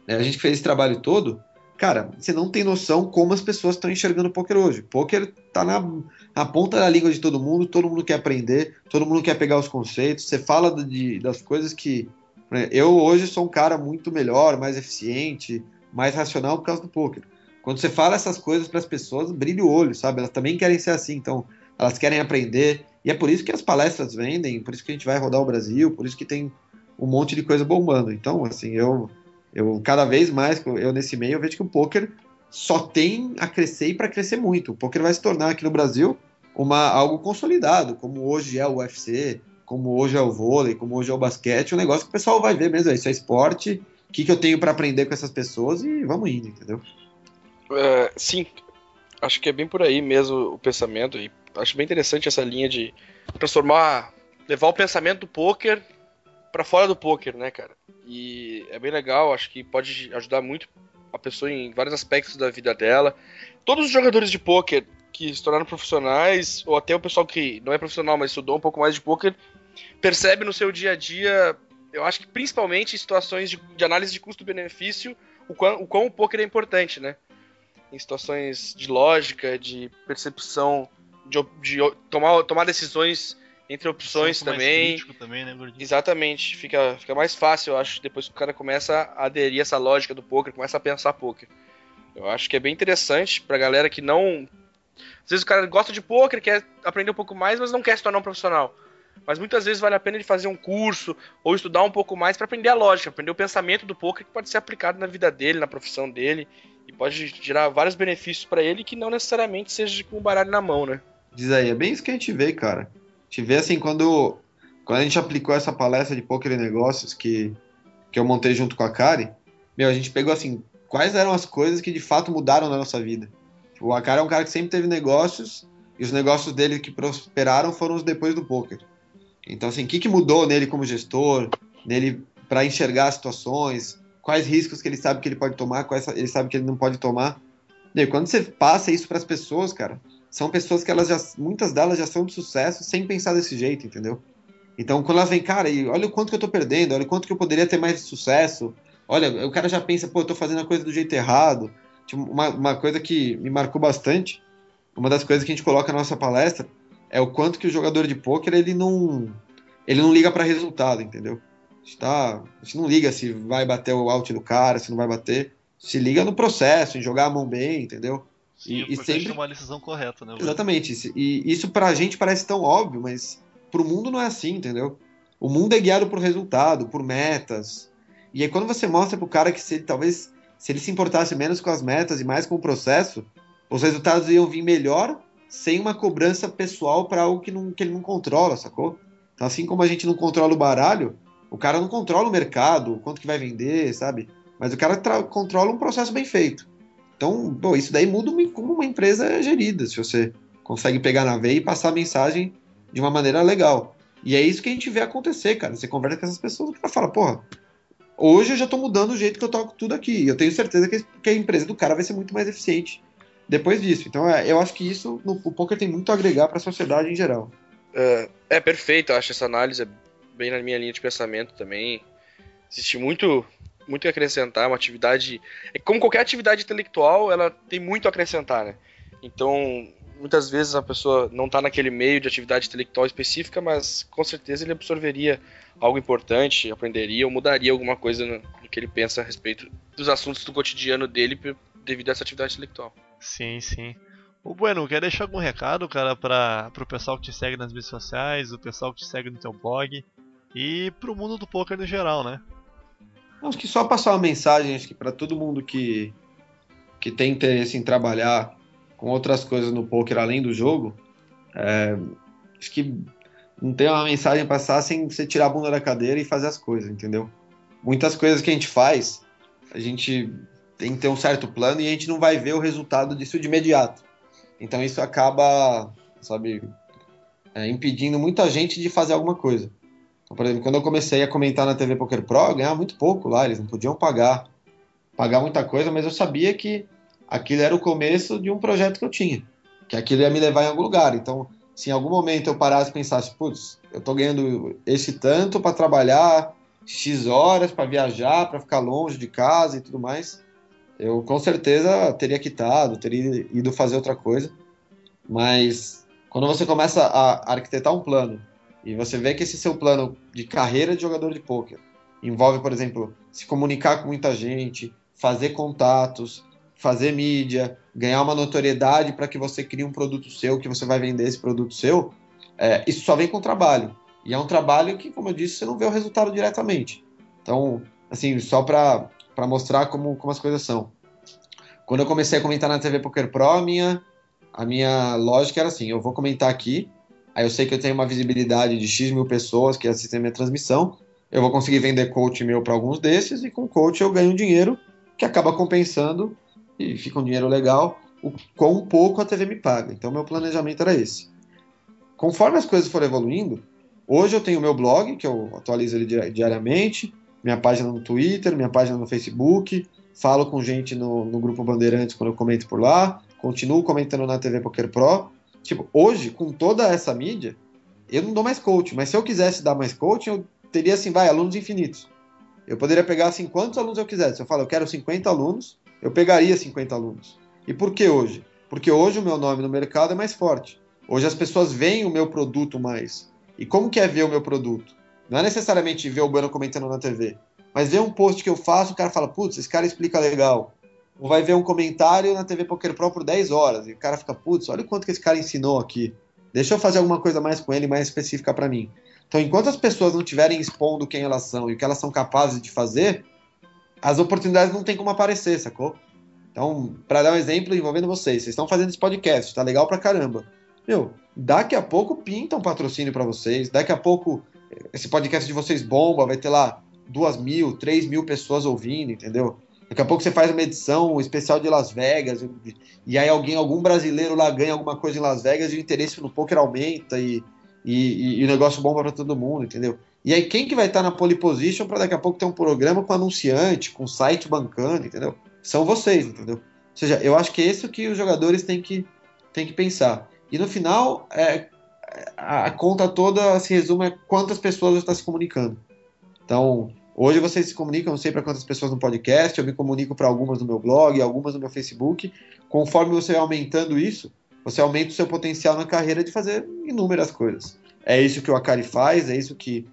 A gente que fez esse trabalho todo. Cara, você não tem noção como as pessoas estão enxergando o poker hoje. O poker tá na ponta da língua de todo mundo quer aprender, todo mundo quer pegar os conceitos. Você fala das coisas que. Eu hoje sou um cara muito melhor, mais eficiente, mais racional por causa do poker. Quando você fala essas coisas para as pessoas, brilha o olho, sabe? Elas também querem ser assim, então elas querem aprender. E é por isso que as palestras vendem, por isso que a gente vai rodar o Brasil, por isso que tem um monte de coisa bombando. Então, assim, eu cada vez mais, eu nesse meio, eu vejo que o poker só tem a crescer e para crescer muito. O poker vai se tornar aqui no Brasil algo consolidado, como hoje é o UFC, como hoje é o vôlei, como hoje é o basquete, um negócio que o pessoal vai ver mesmo, isso é esporte, o que eu tenho para aprender com essas pessoas e vamos indo, entendeu? Sim, acho que é bem por aí mesmo o pensamento, e acho bem interessante essa linha de levar o pensamento do poker pra fora do poker, né, cara? E é bem legal, acho que pode ajudar muito a pessoa em vários aspectos da vida dela. Todos os jogadores de poker que se tornaram profissionais, ou até o pessoal que não é profissional, mas estudou um pouco mais de poker, percebe no seu dia a dia, eu acho que principalmente em situações de análise de custo-benefício, o quão o poker é importante, né? Em situações de lógica, de percepção, de tomar decisões entre opções também. Mais crítico também, né, Gordinho? Exatamente, fica mais fácil, eu acho, depois que o cara começa a aderir a essa lógica do poker, começa a pensar poker. Eu acho que é bem interessante pra galera que não... Às vezes o cara gosta de poker, quer aprender um pouco mais, mas não quer se tornar um profissional. Mas muitas vezes vale a pena ele fazer um curso ou estudar um pouco mais pra aprender a lógica, aprender o pensamento do poker que pode ser aplicado na vida dele, na profissão dele, e pode gerar vários benefícios pra ele que não necessariamente seja com o baralho na mão, né? Diz aí, é bem isso que a gente vê, cara. A gente vê assim, quando a gente aplicou essa palestra de poker e negócios que eu montei junto com a Kari, a gente pegou assim, quais eram as coisas que de fato mudaram na nossa vida. O Akari é um cara que sempre teve negócios, e os negócios dele que prosperaram foram os depois do poker. Então, assim, o que mudou nele como gestor, nele para enxergar as situações, quais riscos que ele sabe que ele pode tomar, quais ele sabe que ele não pode tomar. E aí, quando você passa isso para as pessoas, cara, são pessoas que muitas delas já são de sucesso sem pensar desse jeito, entendeu? Então, quando elas vêm, cara, e olha o quanto que eu tô perdendo, olha o quanto que eu poderia ter mais sucesso, olha, o cara já pensa, pô, eu tô fazendo a coisa do jeito errado. Tipo, uma coisa que me marcou bastante, uma das coisas que a gente coloca na nossa palestra, é o quanto que o jogador de pôquer, ele não liga para resultado, entendeu? A gente não liga se vai bater o out do cara, se não vai bater, se liga no processo, em jogar a mão bem, entendeu? Sim, E sempre tomar a decisão correta, né? Exatamente. E isso pra gente parece tão óbvio, mas pro mundo não é assim, entendeu? O mundo é guiado por resultado, por metas. E aí quando você mostra pro cara que se ele se importasse menos com as metas e mais com o processo, os resultados iam vir melhor sem uma cobrança pessoal para algo que ele não controla, sacou? Então assim como a gente não controla o baralho, o cara não controla o mercado, quanto que vai vender, sabe? Mas o cara controla um processo bem feito. Então, pô, isso daí muda como uma empresa é gerida, se você consegue pegar na veia e passar a mensagem de uma maneira legal. E é isso que a gente vê acontecer, cara. Você conversa com essas pessoas e o cara fala, porra, hoje eu já tô mudando o jeito que eu toco tudo aqui. E eu tenho certeza que a empresa do cara vai ser muito mais eficiente depois disso. Então, eu acho que isso, o poker tem muito a agregar para a sociedade em geral. É perfeito, eu acho essa análise bem na minha linha de pensamento também. Existe muito a acrescentar, uma atividade... Como qualquer atividade intelectual, ela tem muito a acrescentar, né? Então, muitas vezes a pessoa não está naquele meio de atividade intelectual específica, mas com certeza ele absorveria algo importante, aprenderia ou mudaria alguma coisa no que ele pensa a respeito dos assuntos do cotidiano dele devido a essa atividade intelectual. Sim, sim. O Bueno, quer deixar algum recado, cara, pro pessoal que te segue nas redes sociais, o pessoal que te segue no teu blog e pro mundo do poker no geral, né? Acho que só passar uma mensagem, acho que para todo mundo que tem interesse em trabalhar com outras coisas no poker além do jogo, acho que não tem uma mensagem a passar sem você tirar a bunda da cadeira e fazer as coisas, entendeu? Muitas coisas que a gente faz, a gente tem que ter um certo plano e a gente não vai ver o resultado disso de imediato. Então isso acaba, sabe, impedindo muita gente de fazer alguma coisa. Então, por exemplo, quando eu comecei a comentar na TV Poker Pro, eu ganhava muito pouco lá, eles não podiam pagar muita coisa, mas eu sabia que aquilo era o começo de um projeto que eu tinha, que aquilo ia me levar em algum lugar. Então, se em algum momento eu parasse e pensasse, putz, eu tô ganhando esse tanto para trabalhar X horas, para viajar, para ficar longe de casa e tudo mais, eu com certeza teria quitado, teria ido fazer outra coisa. Mas quando você começa a arquitetar um plano e você vê que esse seu plano de carreira de jogador de pôquer envolve, por exemplo, se comunicar com muita gente, fazer contatos, fazer mídia, ganhar uma notoriedade para que você crie um produto seu, que você vai vender esse produto seu, isso só vem com trabalho. E é um trabalho que, como eu disse, você não vê o resultado diretamente. Então, assim, só para mostrar como as coisas são. Quando eu comecei a comentar na TV Poker Pro, a minha lógica era assim, eu vou comentar aqui, aí eu sei que eu tenho uma visibilidade de X mil pessoas que assistem a minha transmissão, eu vou conseguir vender coach meu para alguns desses, e com coach eu ganho dinheiro que acaba compensando e fica um dinheiro legal, o quão pouco a TV me paga. Então meu planejamento era esse. Conforme as coisas foram evoluindo, hoje eu tenho meu blog, que eu atualizo ele diariamente, minha página no Twitter, minha página no Facebook, falo com gente no Grupo Bandeirantes quando eu comento por lá, continuo comentando na TV Poker Pro. Tipo, hoje, com toda essa mídia, eu não dou mais coach, mas se eu quisesse dar mais coaching, eu teria, assim, alunos infinitos. Eu poderia pegar, assim, quantos alunos eu quisesse. Se eu falo, eu quero 50 alunos, eu pegaria 50 alunos. E por que hoje? Porque hoje o meu nome no mercado é mais forte. Hoje as pessoas veem o meu produto mais. E como que é ver o meu produto? Não é necessariamente ver o Bueno comentando na TV, mas ver um post que eu faço, o cara fala, putz, esse cara explica legal. Ou vai ver um comentário na TV Poker Pro por 10 horas, e o cara fica, putz, olha o quanto que esse cara ensinou aqui. Deixa eu fazer alguma coisa mais com ele, mais específica para mim. Então, enquanto as pessoas não estiverem expondo quem elas são e o que elas são capazes de fazer, as oportunidades não tem como aparecer, sacou? Então, para dar um exemplo envolvendo vocês estão fazendo esse podcast, tá legal pra caramba. Meu, daqui a pouco pinta um patrocínio para vocês, daqui a pouco esse podcast de vocês bomba, vai ter lá 2.000, 3.000 pessoas ouvindo, entendeu? Daqui a pouco você faz uma edição especial de Las Vegas, e aí algum brasileiro lá ganha alguma coisa em Las Vegas e o interesse no poker aumenta e o negócio bomba para todo mundo, entendeu? E aí quem que vai estar na pole position para daqui a pouco ter um programa com anunciante, com site bancando, entendeu? São vocês, entendeu? Ou seja, eu acho que é isso que os jogadores têm que pensar. E no final, a conta toda se resume a quantas pessoas você está se comunicando. Então, hoje vocês se comunicam, não sei para quantas pessoas no podcast, eu me comunico para algumas no meu blog, algumas no meu Facebook. Conforme você vai aumentando isso, você aumenta o seu potencial na carreira de fazer inúmeras coisas. É isso que o Akari faz, é isso que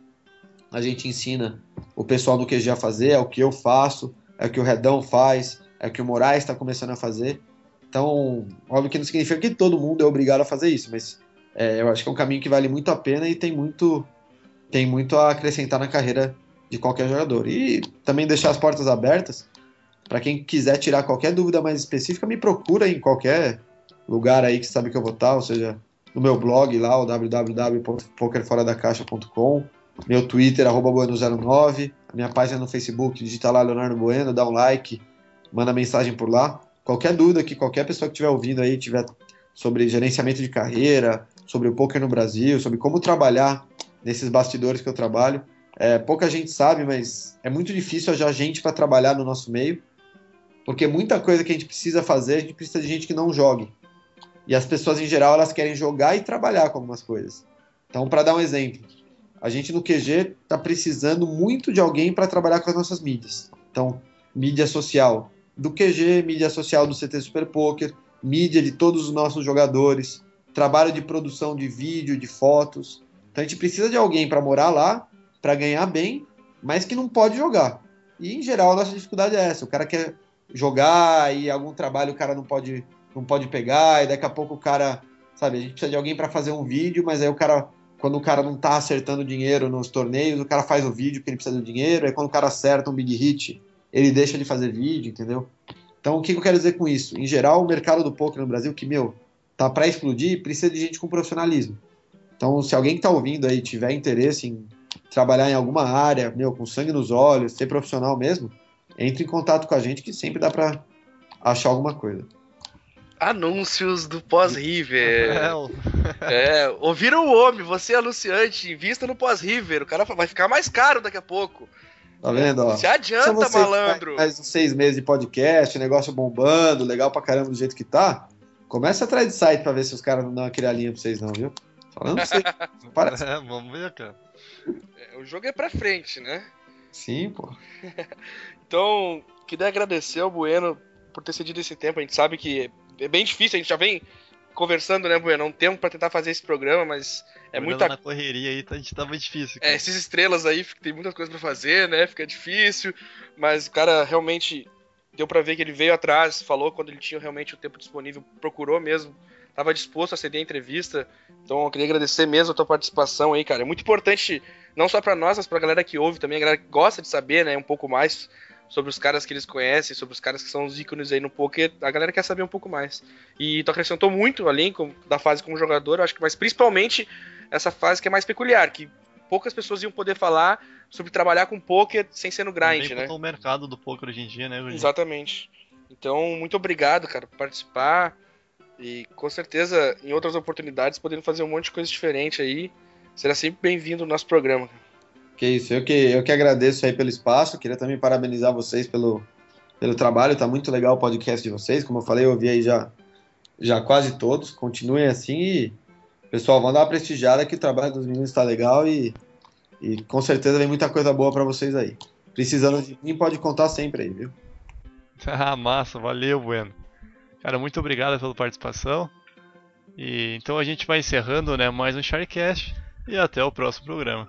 a gente ensina o pessoal do QG a fazer, é o que eu faço, é o que o Redão faz, é o que o Moraes está começando a fazer. Então, óbvio que não significa que todo mundo é obrigado a fazer isso, mas eu acho que é um caminho que vale muito a pena e tem muito a acrescentar na carreira de qualquer jogador. E também deixar as portas abertas para quem quiser tirar qualquer dúvida mais específica, me procura em qualquer lugar aí que sabe que eu vou estar, ou seja, no meu blog lá, o www.pokerforadacaixa.com, meu Twitter, @bueno09, a minha página no Facebook, digita lá Leonardo Bueno, dá um like, manda mensagem por lá. Qualquer dúvida que qualquer pessoa que estiver ouvindo aí tiver sobre gerenciamento de carreira, sobre o poker no Brasil, sobre como trabalhar nesses bastidores que eu trabalho. Pouca gente sabe, mas é muito difícil achar gente para trabalhar no nosso meio, porque muita coisa que a gente precisa fazer, a gente precisa de gente que não jogue. E as pessoas, em geral, elas querem jogar e trabalhar com algumas coisas. Então, para dar um exemplo, a gente no QG está precisando muito de alguém para trabalhar com as nossas mídias. Então, mídia social do QG, mídia social do CT Super Poker, mídia de todos os nossos jogadores, trabalho de produção de vídeo, de fotos. Então, a gente precisa de alguém para morar lá, para ganhar bem, mas que não pode jogar. E, em geral, a nossa dificuldade é essa. O cara quer jogar e algum trabalho o cara não pode pegar, e daqui a pouco o cara, sabe, a gente precisa de alguém para fazer um vídeo, mas aí o cara, quando o cara não tá acertando dinheiro nos torneios, o cara faz o vídeo porque ele precisa do dinheiro, aí quando o cara acerta um big hit, ele deixa de fazer vídeo, entendeu? Então, o que eu quero dizer com isso? Em geral, o mercado do poker no Brasil, que, tá para explodir, precisa de gente com profissionalismo. Então, se alguém que tá ouvindo aí tiver interesse em trabalhar em alguma área, com sangue nos olhos, ser profissional mesmo, entre em contato com a gente que sempre dá para achar alguma coisa. Anúncios do pós-River. É, Ouviram o homem, você é anunciante, invista no pós-River. O cara vai ficar mais caro daqui a pouco. Tá vendo, ó? Se adianta, você malandro. Mais uns 6 meses de podcast, negócio bombando, legal pra caramba do jeito que tá. Começa atrás de site pra ver se os caras não dão aquele linha pra vocês não, viu? Falando pra vocês. Parece. vamos ver, cara. O jogo é pra frente, né? Sim, pô. Então, queria agradecer ao Bueno por ter cedido esse tempo. A gente sabe que é bem difícil, a gente já vem conversando, né, Bueno? Um tempo pra tentar fazer esse programa, mas é muita... Na correria aí, a gente tava difícil. Cara. Esses estrelas aí, tem muitas coisas pra fazer, né? Fica difícil, mas o cara realmente deu pra ver que ele veio atrás, falou quando ele tinha realmente o tempo disponível, procurou mesmo, tava disposto a ceder a entrevista. Então eu queria agradecer mesmo a tua participação aí, cara. É muito importante, não só pra nós, mas pra galera que ouve também, a galera que gosta de saber, né, um pouco mais sobre os caras que eles conhecem, sobre os caras que são os ícones aí no poker, a galera quer saber um pouco mais. E tu acrescentou muito, além da fase como jogador, eu acho que, mas principalmente essa fase que é mais peculiar, que poucas pessoas iam poder falar sobre trabalhar com poker sem ser no grind, né? O mercado do poker hoje em dia, né, Rudi? Exatamente. Então, muito obrigado, cara, por participar. E com certeza, em outras oportunidades, podendo fazer um monte de coisa diferente aí. Será sempre bem-vindo no nosso programa. Que isso, eu que agradeço aí pelo espaço. Queria também parabenizar vocês pelo trabalho. Tá muito legal o podcast de vocês. Como eu falei, eu ouvi aí já quase todos. Continuem assim e, pessoal, vão dar uma prestigiada que o trabalho dos meninos tá legal e com certeza vem muita coisa boa pra vocês aí. Precisando de mim, pode contar sempre aí, viu? Ah, massa, valeu, Bueno. Cara, muito obrigado pela participação. E então a gente vai encerrando, né, mais um Sharecast e até o próximo programa.